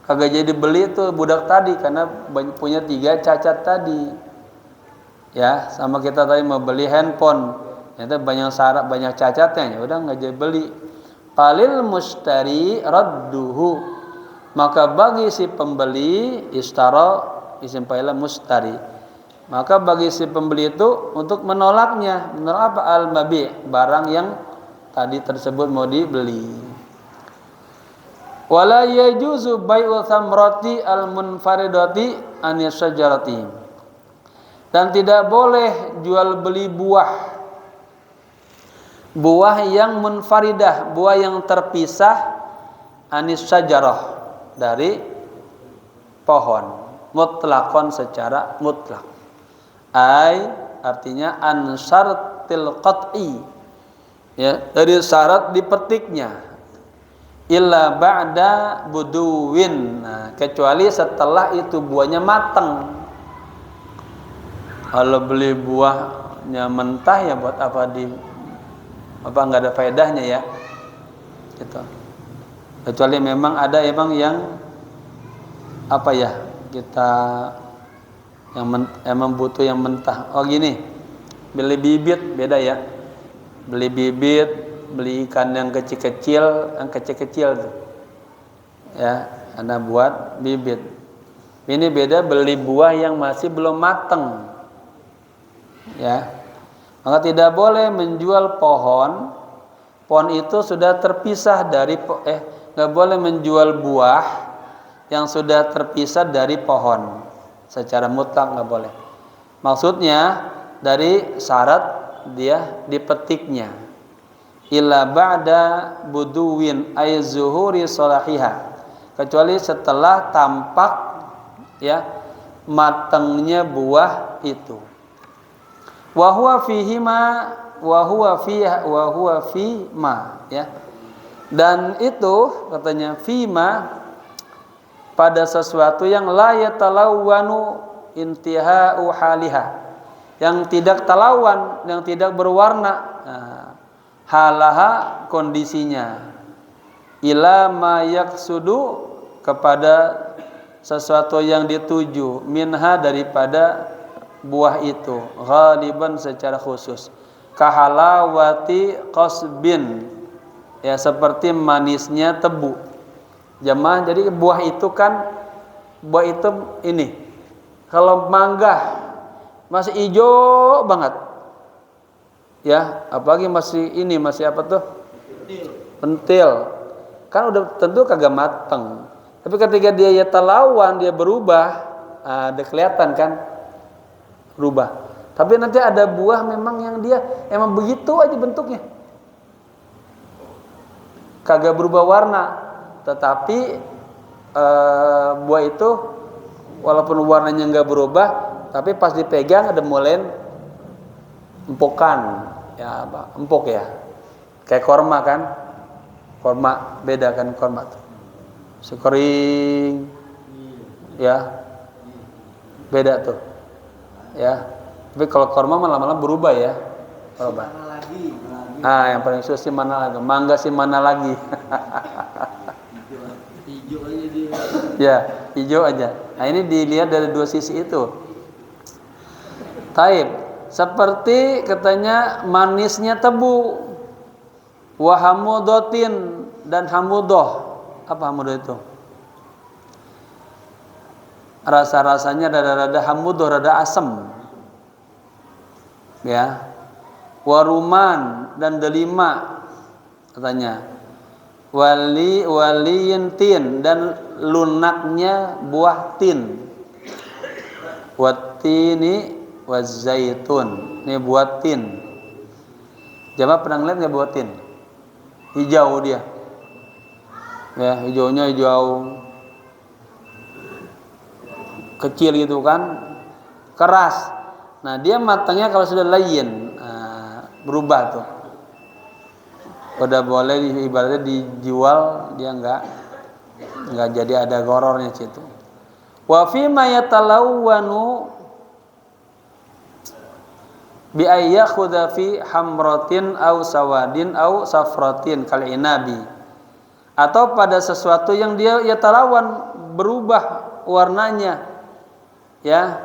S1: Kagak jadi beli itu budak tadi karena punya 3 cacat tadi. Ya, sama kita tadi mau beli handphone, ternyata banyak syarat, banyak cacatnya, ya udah enggak jadi beli. Falil mustari radduhu. Maka bagi si pembeli istara isim fa'il mustari. Maka bagi si pembeli itu untuk menolaknya. Menolak apa? Al-mabi', barang yang tadi tersebut mau dibeli. Wala yajuzu bai'u thamrati al-munfaridati an syajarati. Dan tidak boleh jual beli buah yang munfaridah, buah yang terpisah anis syajarah, dari pohon, mutlakon secara mutlak. Artinya an syartil qat'i, ya, dari syarat dipetiknya. Illa ba'da buduwin, kecuali setelah itu buahnya matang. Kalau beli buahnya mentah ya buat apa nggak ada faedahnya ya, gitu. Kecuali memang ada yang kita emang butuh yang mentah. Oh gini, beli bibit beda ya. Beli bibit, beli ikan yang kecil-kecil tuh. Ya, Anda buat bibit. Ini beda beli buah yang masih belum matang. Ya. Maka tidak boleh menjual pohon itu sudah terpisah dari nggak boleh menjual buah yang sudah terpisah dari pohon secara mutlak, nggak boleh. Maksudnya dari syarat dia dipetiknya. Illa ba'da buduwin ay zuhuri salahiha, kecuali setelah tampak ya matangnya buah itu. Wa huwa fima ya. Dan itu katanya fima, pada sesuatu yang la yatalawwanu intihau haliha, yang tidak talawan, yang tidak berwarna halaha kondisinya, ila ma yaksudu, kepada sesuatu yang dituju, minha daripada buah itu, ghaliban secara khusus, kahalawati qasbin, ya seperti manisnya tebu. Jemaah, jadi buah itu ini, kalau mangga masih hijau banget, ya apalagi masih apa tuh? Pentil, kan udah tentu kagak mateng. Tapi ketika dia ya talawan, dia berubah, ada kelihatan kan berubah. Tapi nanti ada buah memang yang dia emang begitu aja bentuknya, kagak berubah warna, tetapi buah itu walaupun warnanya nggak berubah, tapi pas dipegang ada mulai empokan, ya empuk ya, kayak korma kan, korma beda kan, korma tuh sekering, ya beda tuh. Ya, tapi kalau korma lama-lama berubah ya, berubah. Yang paling susah sih mana lagi? Mangga sih mana lagi? Hijau aja dia. Ya, hijau aja. Nah ini dilihat dari dua sisi itu. Taib, seperti katanya manisnya tebu, wahamudotin dan hamudoh. Apa hamudoh itu? Rasa-rasanya rada-rada hamudoh, rada asam, ya. Waruman dan delima katanya, waliyin tin, dan lunaknya buah tin, watini wazaitun, ini buah tin. Jamaah pernah ngeliat nggak buah tin? Hijau dia. Ya, hijaunya hijau kecil gitu kan, keras. Nah, dia matangnya kalau sudah layin, berubah tuh. Udah boleh ibaratnya dijual, dia nggak jadi ada gorornya situ. Wa fi ma yatalawwanu bi ayyakhudha fi hamratin aw sawadin aw safratin kal inabi, atau pada sesuatu yang dia yatalawan berubah warnanya, ya,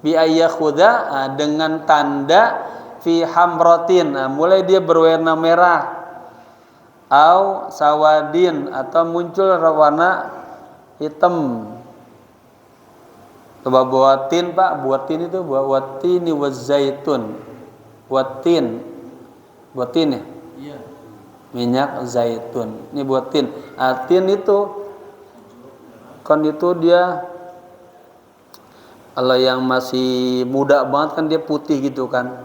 S1: bi ayyakhudha dengan tanda fi hamratin, mulai dia berwarna merah, au sawadin atau muncul warna hitam. Coba buatin Pak, buatin itu buatini wazaitun. Buatin ya? Iya. Minyak zaitun. Ini buatin. Atin itu kan itu dia kalau yang masih muda banget kan dia putih gitu kan.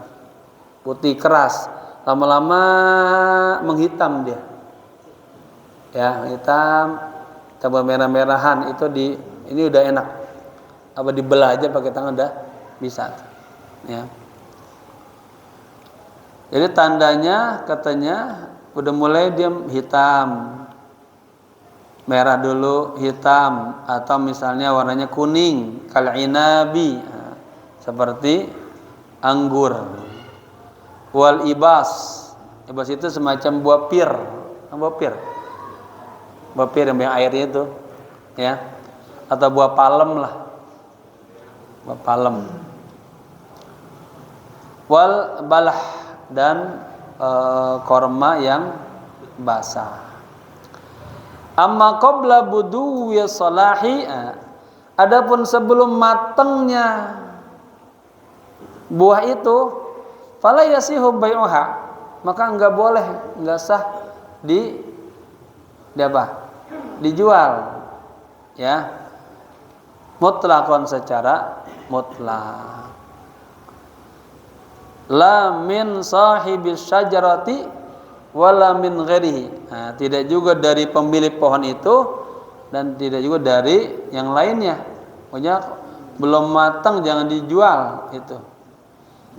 S1: Putih keras. Lama-lama menghitam dia. Ya, hitam tambah merah-merahan itu ini udah enak. Apa dibelah aja pakai tangan udah bisa, ya. Jadi tandanya katanya udah mulai dia hitam, merah dulu hitam, atau misalnya warnanya kuning kal inabi, seperti anggur. Wal ibas itu semacam buah pir yang banyak airnya itu, ya, atau buah palem lah. Palem. Wal balah dan korma yang basah. Amma qabla buduwi salahi, adapun sebelum matangnya buah itu, fala yasihu bai'uha, maka enggak sah dijual, ya, mutlaqan secara mutlak. La min sahibis syajarati wala min ghairihi. Tidak juga dari pemilik pohon itu dan tidak juga dari yang lainnya. Pokoknya belum matang jangan dijual itu.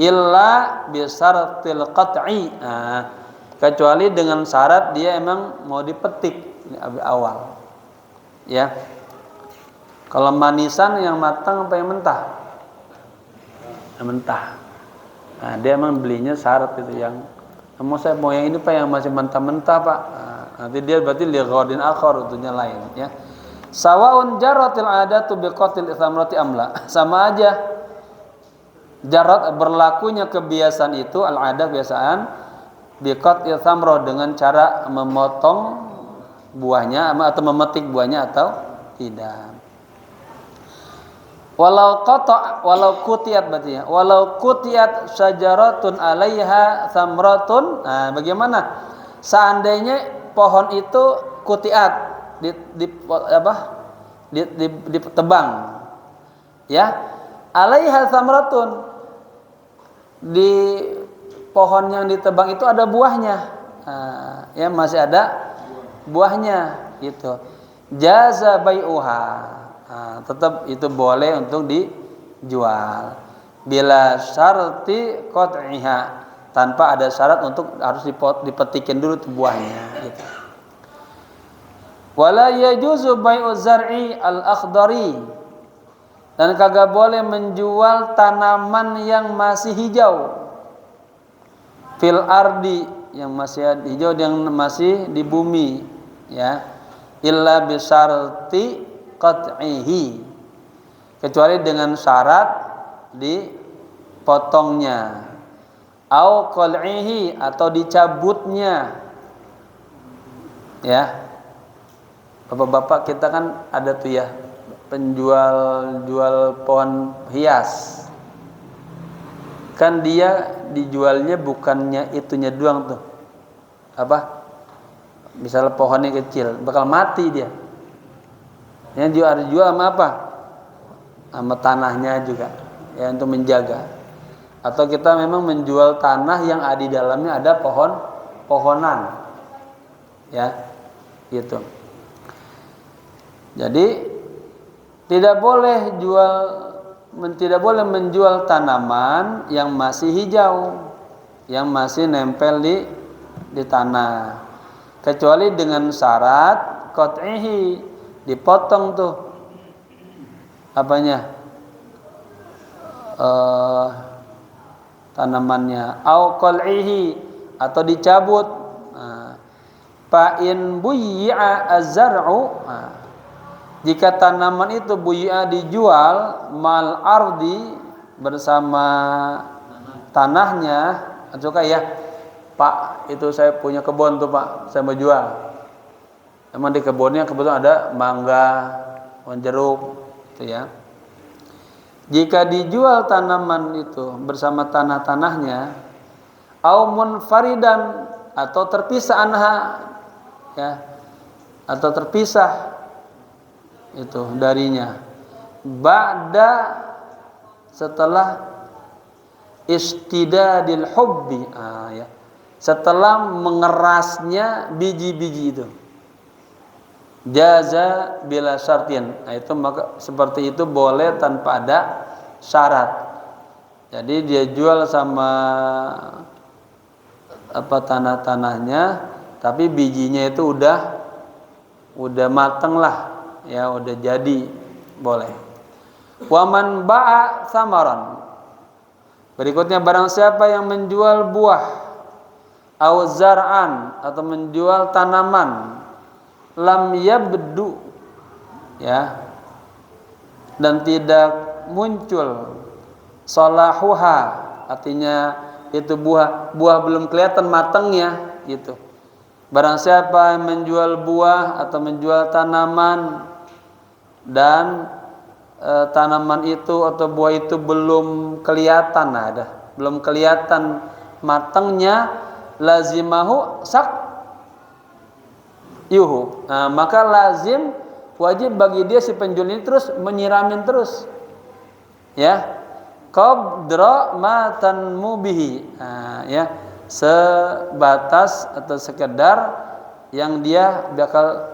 S1: Illa bisartil qat'i. Kecuali dengan syarat dia emang mau dipetik awal. Ya. Kalau manisan yang matang apa yang mentah? Yang mentah. Nah, dia emang belinya syarat itu yang saya mau yang ini Pak yang masih mentah-mentah Pak. Nanti dia berarti li ghadin akhar, utuhnya lain, ya. Sawaun jaratil adatu biqatil thamrati amla. Sama aja jarat berlakunya kebiasaan itu, al-adah kebiasaan biqatil thamrah dengan cara memotong buahnya atau memetik buahnya atau tidak. Walau kutiyat berarti ya. Walau kutiyat syajaratun 'alaiha thamratun. Bagaimana seandainya pohon itu kutiyat ditebang, ya. 'Alaiha thamratun, di pohon yang ditebang itu ada buahnya. Ya, masih ada buahnya gitu. Jaza bai'uha. Tetap itu boleh untuk dijual bila syarti qat'iha, tanpa ada syarat untuk harus dipetikin dulu tuh buahnya gitu. Wala yajuzu bai'u zar'i al-akhdari, dan kagak boleh menjual tanaman yang masih hijau, fil ardi, yang masih hijau, yang masih di bumi, ya, illa bisyarti qat'ihi, kecuali dengan syarat dipotongnya, au qal'ihi, atau dicabutnya, ya. Bapak-bapak kita kan ada tuh ya jual pohon hias, kan dia dijualnya bukannya itunya doang tuh, misalnya pohonnya kecil bakal mati dia. Yang jual sama apa? Sama tanahnya juga, ya, untuk menjaga. atau kita memang menjual tanah yang ada di dalamnya ada pohonan, ya, gitu. Jadi tidak boleh menjual tanaman yang masih hijau, yang masih nempel di tanah, kecuali dengan syarat qat'ihi, dipotong tuh apanya, tanamannya, au qal'ihi, atau dicabut. Fa in buyya az-zar'u, jika tanaman itu buyya dijual mal ardi, bersama tanahnya. Suka ya, Pak, itu saya punya kebun tuh Pak, saya mau jual. Emang di kebunnya kebetulan ada mangga, pohon jeruk, gitu ya. Jika dijual tanaman itu bersama tanah-tanahnya, au munfaridan, atau terpisah anha, ya, atau terpisah itu darinya, ba'da, setelah istidadil hubbi, ya, setelah mengerasnya biji-biji itu, jaza bila syartin, itu maka seperti itu boleh tanpa ada syarat. Jadi dia jual sama tanah-tanahnya, tapi bijinya itu udah mateng lah, ya, udah jadi, boleh. Waman ba'a samaran, berikutnya barang siapa yang menjual buah, au zar'an, atau menjual tanaman, lam yabdu, ya, dan tidak muncul salahuha, artinya itu buah belum kelihatan matangnya, gitu. Barang siapa yang menjual buah atau menjual tanaman dan tanaman itu atau buah itu belum kelihatan matangnya, lazimahu sak yuhu, maka lazim, wajib bagi dia si penjual ini terus menyiramin terus, ya, qadra ma tanmu bihi, ya, sebatas atau sekedar yang dia bakal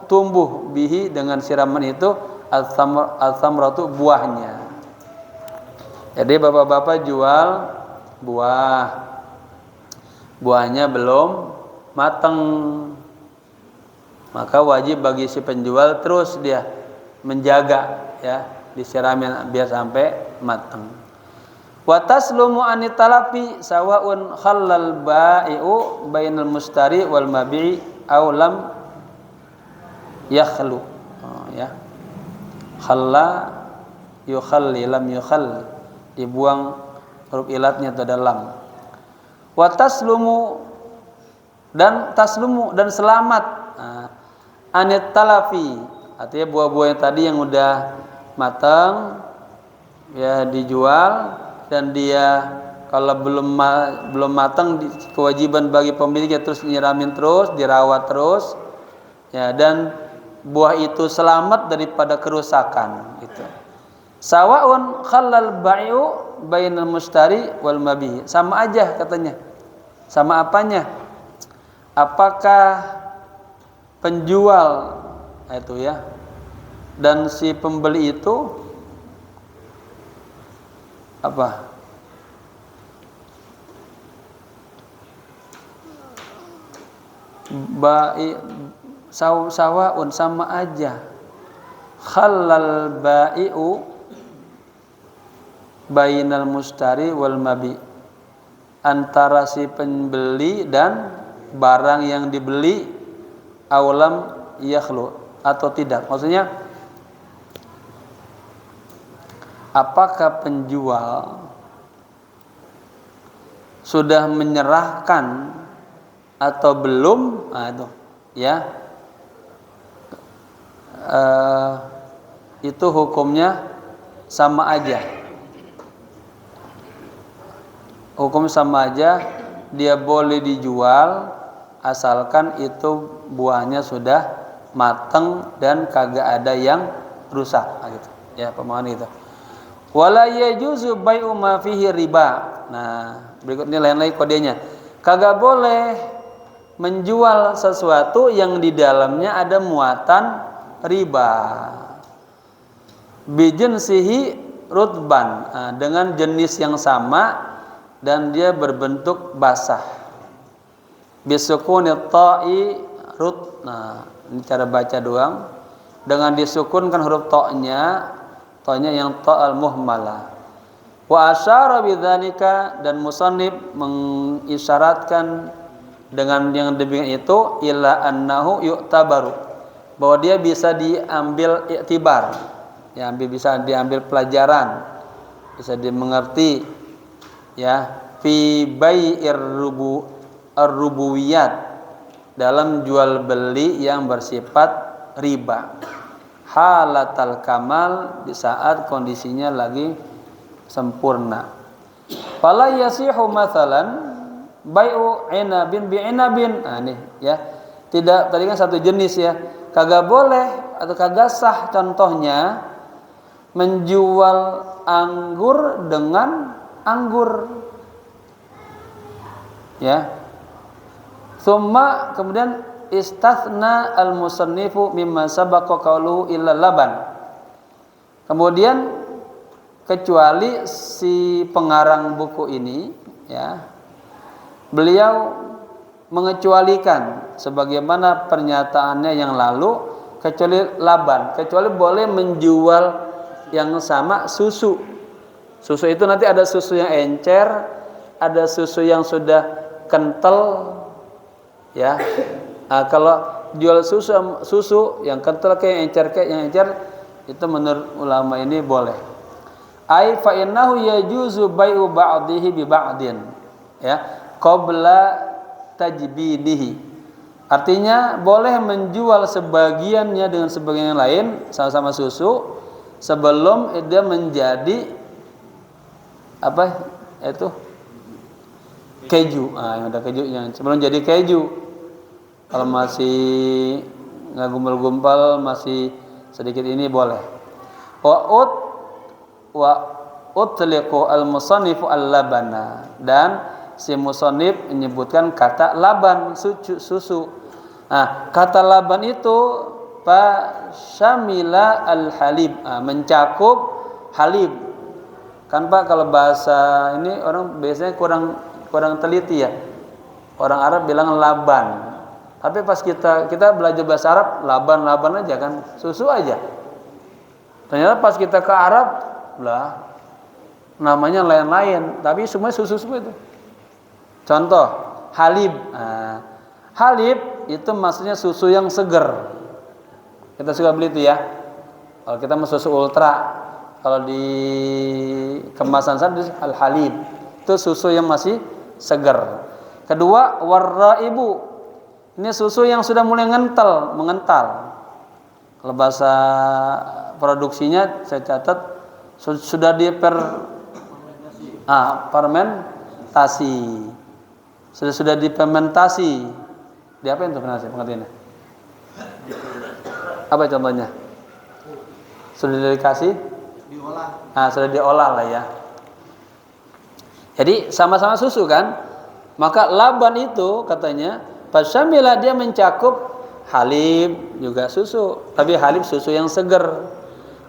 S1: tumbuh bihi, dengan siraman itu, al-thamratu, buahnya. Jadi bapak-bapak jual buahnya belum matang, maka wajib bagi si penjual terus dia menjaga, ya, disiramin biar sampai matang. Wa taslumu anitalafi sawaun khallal bai'u bainal mustari wal mabi'i aw lam yakhlu, ya, khalla yukhalli, lam yukhall, dibuang huruf ilatnya itu dalam. Wa taslumu dan selamat, anitalafi, artinya buah-buah yang tadi yang udah matang, ya, dijual, dan dia kalau belum matang, kewajiban bagi pemiliknya terus nyiramin terus, dirawat terus, ya, dan buah itu selamat daripada kerusakan, gitu. Sawaun khallal bai'u bainal mustari wal mabi, sama aja katanya. Sama apanya? Apakah penjual itu, ya, dan si pembeli itu apa? Sawaun, sama aja. Khallal bai'u bainal mustari wal mabi, antara si pembeli dan barang yang dibeli, awalam yakhlu, atau tidak. Maksudnya, apakah penjual sudah menyerahkan atau belum, itu, ya, itu hukumnya sama aja. Hukum sama aja, dia boleh dijual asalkan itu buahnya sudah matang dan kagak ada yang rusak, gitu, ya, pemahaman itu. Wala yajuzu bai'u ma fihi riba. Nah, berikutnya lain lagi kodenya. Kagak boleh menjual sesuatu yang di dalamnya ada muatan riba. Bijinsihi rutban, dengan jenis yang sama dan dia berbentuk basah. Bisukuni ta'i rut. Nah, ini cara baca doang. Dengan disukunkan huruf ta-nya yang ta' al-muhmalah. Wa asyara bidzalika, dan musannif mengisyaratkan dengan yang demikian itu ila annahu yu'tabaru, bahwa dia bisa diambil iktibar, ya, bisa diambil pelajaran, bisa dimengerti, ya, fi bai'ir rubuwiyat, dalam jual beli yang bersifat riba, halatal kamal, di saat kondisinya lagi sempurna. Fala yasihu mathalan bai'u inabin bi inabin. Nah, ini ya. Tidak, tadi kan satu jenis ya. Kagak boleh atau kagak sah contohnya menjual anggur dengan anggur. Ya. Summa kemudian istathna al-musannifu mimma sabaqa qawluhu illa laban. Kemudian kecuali si pengarang buku ini, ya, beliau mengecualikan sebagaimana pernyataannya yang lalu, kecuali laban, kecuali boleh menjual yang sama susu. Susu itu nanti ada susu yang encer, ada susu yang sudah kental, ya. Nah, kalau jual susu yang kental kayak yang encer itu menurut ulama ini boleh. Ai fa innahu yajuzu bai'u ba'dihi bi ba'din, ya, qabla tajbidihi. Artinya boleh menjual sebagiannya dengan sebagian yang lain, sama-sama susu, sebelum dia menjadi apa itu keju. Yang ada kejunya, sebelum jadi keju. Kalau masih nggak gumpal-gumpal, masih sedikit ini boleh. Wa utliqu al-musannifu al-labana, dan si musannif menyebutkan kata laban, susu. Nah, kata laban itu syamila al-halib, mencakup halib. Kan Pak, kalau bahasa ini orang biasanya kurang teliti ya. Orang Arab bilang laban. Tapi pas kita belajar bahasa Arab, laban aja kan, susu aja. Ternyata pas kita ke Arab lah, namanya lain-lain, tapi semua susu semua itu. Contoh, halib. Halib itu maksudnya susu yang seger. Kita suka beli itu ya. Kalau kita mau susu ultra, kalau di kemasan sana al-halib, itu susu yang masih seger. Kedua, warraibu. Ini susu yang sudah mulai mengental. Kalau bahasa produksinya saya catat sudah fermentasi. Sudah difermentasi. Di apa itu pengertiannya? Apa contohnya? Sudah dikasih? Diolah. Sudah diolah lah ya. Jadi sama-sama susu kan? Maka laban itu katanya fasyamila, dia mencakup halib juga susu, tapi halib susu yang seger.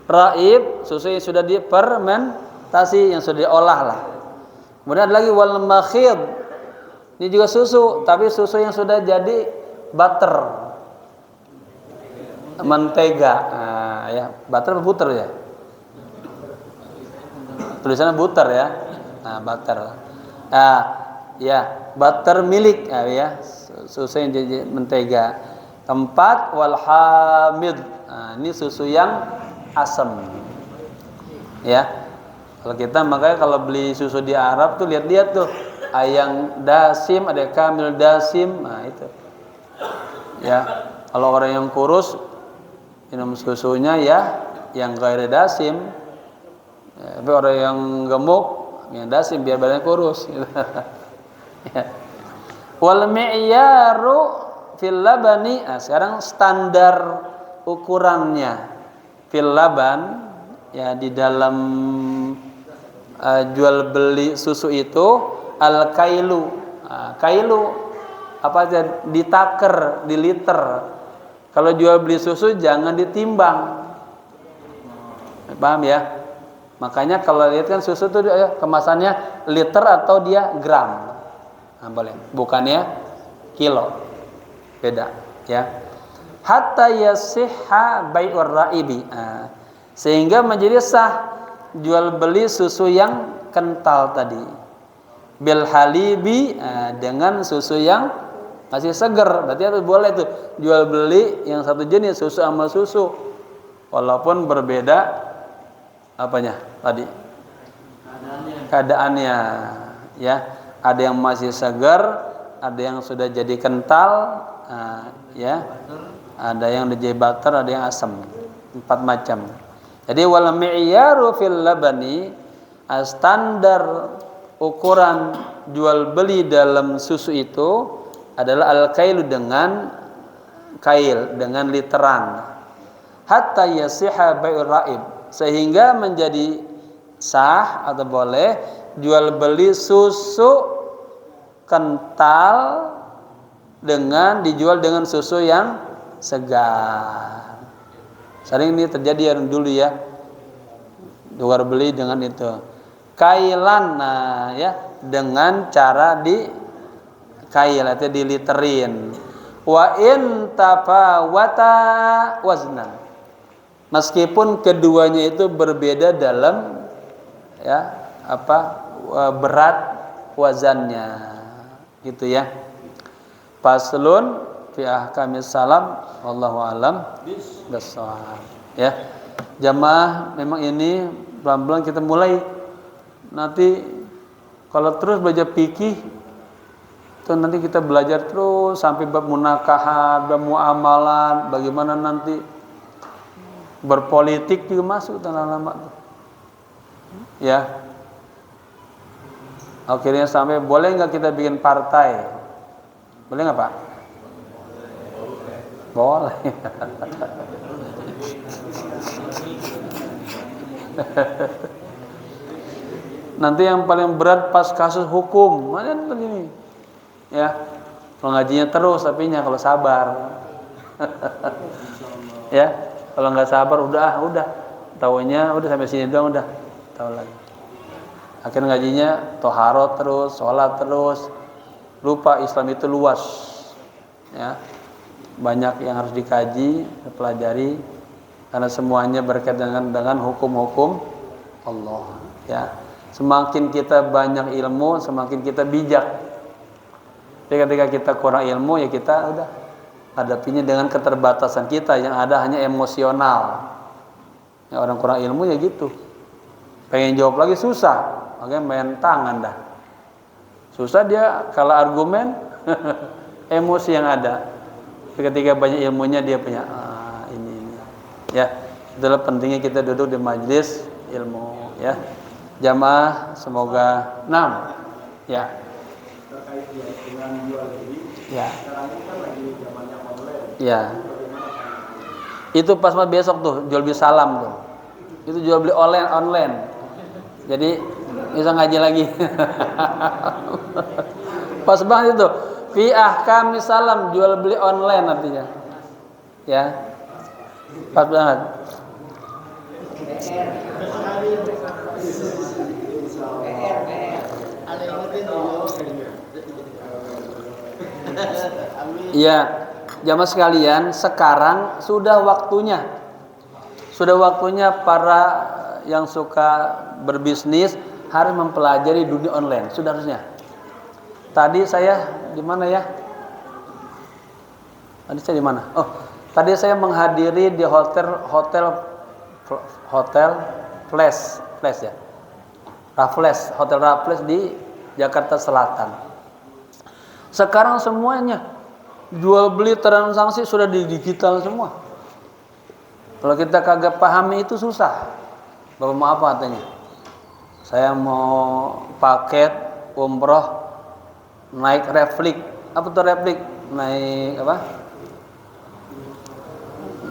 S1: Raib susu yang sudah difermentasi, yang sudah diolah lah. Kemudian ada lagi wal makhid. Ini juga susu, tapi susu yang sudah jadi butter, mentega. Ya, butter atau butter ya? Tulisannya butter ya. Butter. Ya, butter milik, ya, susu yang jadi mentega. Keempat, wal hamid. Ini susu yang asam. Ya. Kalau kita makanya kalau beli susu di Arab tuh lihat-lihat tuh, yang dasim, ada kamil dasim. Itu. Ya. Kalau orang yang kurus minum susunya ya yang gairah dasim. Ya, tapi orang yang gemuk yang dasim biar badannya kurus gitu. Ya. Wal mi'yaru fil labani. Sekarang standar ukurannya fil laban, ya di dalam jual beli susu itu al-kailu. Kailu apa aja, ditaker, diliter. Kalau jual beli susu jangan ditimbang. Paham ya? Makanya kalau lihat kan susu tuh kemasannya liter atau dia gram. Nah, boleh. Bukannya kilo. Beda, ya. Hatta yasihha bai'ur ra'ibi. Sehingga menjadi sah jual beli susu yang kental tadi. Bil halibi, dengan susu yang masih seger. Berarti itu boleh tuh jual beli yang satu jenis susu sama susu. Walaupun berbeda apanya tadi? Keadaannya, ya. Ada yang masih segar, ada yang sudah jadi kental, ya. Ada yang jadi butter, ada yang asam. 4 macam. Jadi wal mi'yaru fil labani, standar ukuran jual beli dalam susu itu adalah al-kailu, dengan kail, dengan literan. Hatta yasiha bai'ur ra'ib, sehingga menjadi sah atau boleh jual beli susu kental dengan dijual dengan susu yang segar. Sering ini terjadi yang dulu ya, jual beli dengan itu kailan, ya, dengan cara di kail atau diliterin. Wa in tafawata waznan, meskipun keduanya itu berbeda dalam, ya, berat wazannya, gitu ya. Faslun fi ahkamis salam, wallahu alam bissawab. Ya, jamaah, memang ini pelan-pelan kita mulai. Nanti kalau terus belajar fikih itu nanti kita belajar terus sampai bab munakahat, bab muamalat, bagaimana nanti berpolitik juga masuk lama-lama tuh. Ya. Akhirnya sampai boleh nggak kita bikin partai? Boleh nggak Pak? Boleh. Nanti yang paling berat pas kasus hukum, mana begini? Ya, kalau ngajinya terus, tapi kalau sabar. Ya, kalau nggak sabar udah. Taunya udah sampai sini doang, udah tahu lagi. Akhirnya ngajinya toharot terus, sholat terus, lupa Islam itu luas, ya, banyak yang harus dikaji, dipelajari, karena semuanya berkaitan dengan hukum-hukum Allah. Ya, semakin kita banyak ilmu, semakin kita bijak. Jadi ketika kita kurang ilmu, ya kita udah hadapinya dengan keterbatasan kita yang ada hanya emosional. Ya, orang kurang ilmu ya gitu. Pengen jawab lagi susah, makanya main tangan dah. Susah dia kalau argumen, emosi yang ada. Tapi ketika banyak ilmunya dia punya ini. Ya, itulah pentingnya kita duduk di majelis ilmu. Ya, jamaah semoga 6. Ya. Terkait dengan jual beli. Ya. Sekarang ini kan lagi zamannya online. Ya. Itu pas mah besok tuh jual beli salam tuh. Itu jual beli online. Jadi bisa ngaji lagi. Pas banget itu. Fi ahkamis salam, jual beli online artinya. Ya. Pas banget. Iya, jamaah sekalian, sekarang sudah waktunya para yang suka berbisnis harus mempelajari dunia online, sudah harusnya. Tadi saya di mana ya? Tadi saya di mana? Oh, tadi saya menghadiri di hotel Flash ya. Hotel Raffles di Jakarta Selatan. Sekarang semuanya jual beli transaksi sudah di digital semua. Kalau kita kagak pahami itu susah. Bapak mau apa katanya? Saya mau paket umroh naik reflik. Apa tuh reflik? Naik apa?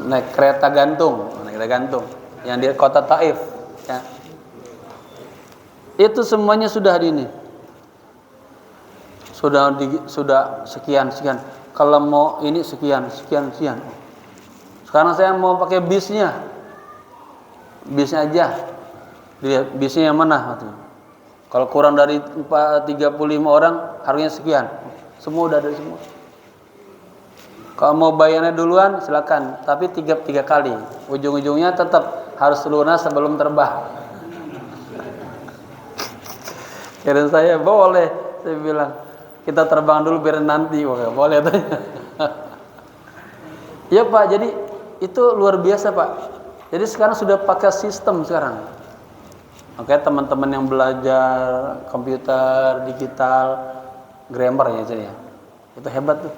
S1: Naik kereta gantung yang di kota Taif. Ya. Itu semuanya sudah di ini. Sudah sekian. Kalau mau ini sekian. Sekarang saya mau pakai bisnya aja. Lihat bisnya yang mana? Kalau kurang dari 35 orang harganya sekian. Semua udah ada semua. Kalau mau bayarnya duluan silakan, tapi tiga kali. Ujung-ujungnya tetap harus lunas sebelum terbang. Kira saya boleh, saya bilang kita terbang dulu biar nanti. Wah, boleh tanya. Ya Pak, jadi itu luar biasa Pak. Jadi sekarang sudah pakai sistem sekarang. Oke, teman-teman yang belajar komputer, digital, grammar ya jadi ya. Itu hebat tuh.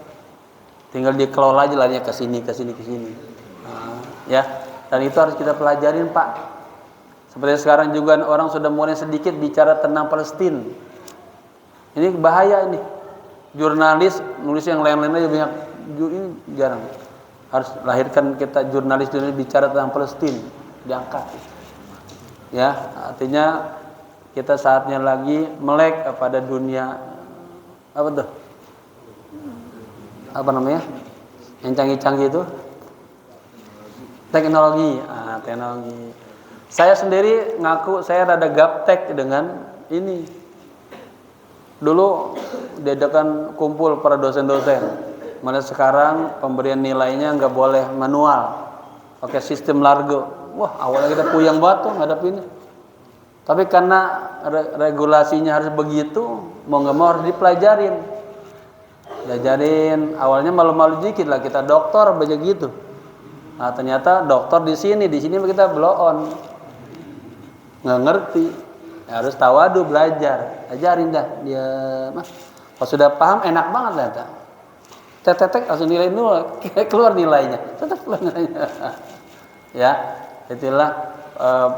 S1: Tinggal dikelola aja larinya ke sini. Nah, ya. Dan itu harus kita pelajarin, Pak. Seperti sekarang juga orang sudah mulai sedikit bicara tentang Palestina. Ini bahaya ini. Jurnalis nulis yang lain-lain aja banyak, ini jarang. Harus lahirkan kita jurnalis bicara tentang Palestina, diangkat. Ya, artinya kita saatnya lagi melek kepada dunia apa tuh? Apa namanya? Yang canggih-canggih itu? Teknologi. Teknologi. Saya sendiri ngaku saya rada gaptek dengan ini. Dulu diadakan kumpul para dosen-dosen. Mana sekarang pemberian nilainya nggak boleh manual, pakai sistem largo. Wah, awalnya kita puyeng banget tuh ngadepinnya. Tapi karena regulasinya harus begitu, mau nggak mau harus dipelajarin. Diajarin, awalnya malu-malu dikit lah kita dokter banyak gitu. Nah ternyata dokter di sini kita blow on, nggak ngerti. Ya, harus tawadu belajar, ajarin dah dia. Kalau sudah paham enak banget lah. Tetek langsung nilai nol, keluar nilainya. Ya, itulah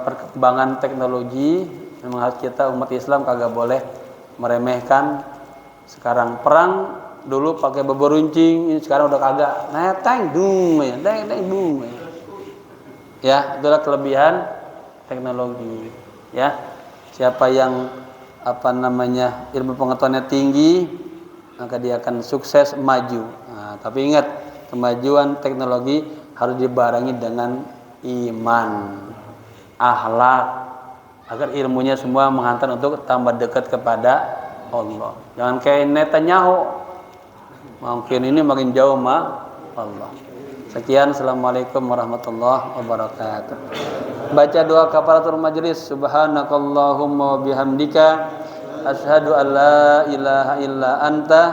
S1: perkembangan teknologi. Memang harus kita umat Islam kagak boleh meremehkan. Sekarang perang dulu pakai beberuncing, ini sekarang udah kagak. Neteng dung ya. Ya, itulah kelebihan teknologi. Ya, siapa yang ilmu pengetahuannya tinggi, maka dia akan sukses maju. Nah, tapi ingat, kemajuan teknologi harus dibarengi dengan iman, akhlak, agar ilmunya semua menghantar untuk tambah dekat kepada Allah. Jangan kayak Netanyahu, makin ini makin jauh sama Allah. Sekian, assalamualaikum warahmatullahi wabarakatuh. Baca doa kafaratul majelis. Subhanakallahumma wa bihamdika asyhadu an la ilaha illa anta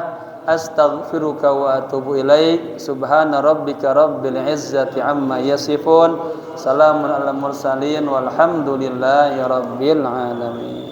S1: astaghfiruka wa atubu ilaik. Subhana rabbika rabbil izzati amma yasifun. Salamun alal mursalin walhamdulillahi rabbil alamin.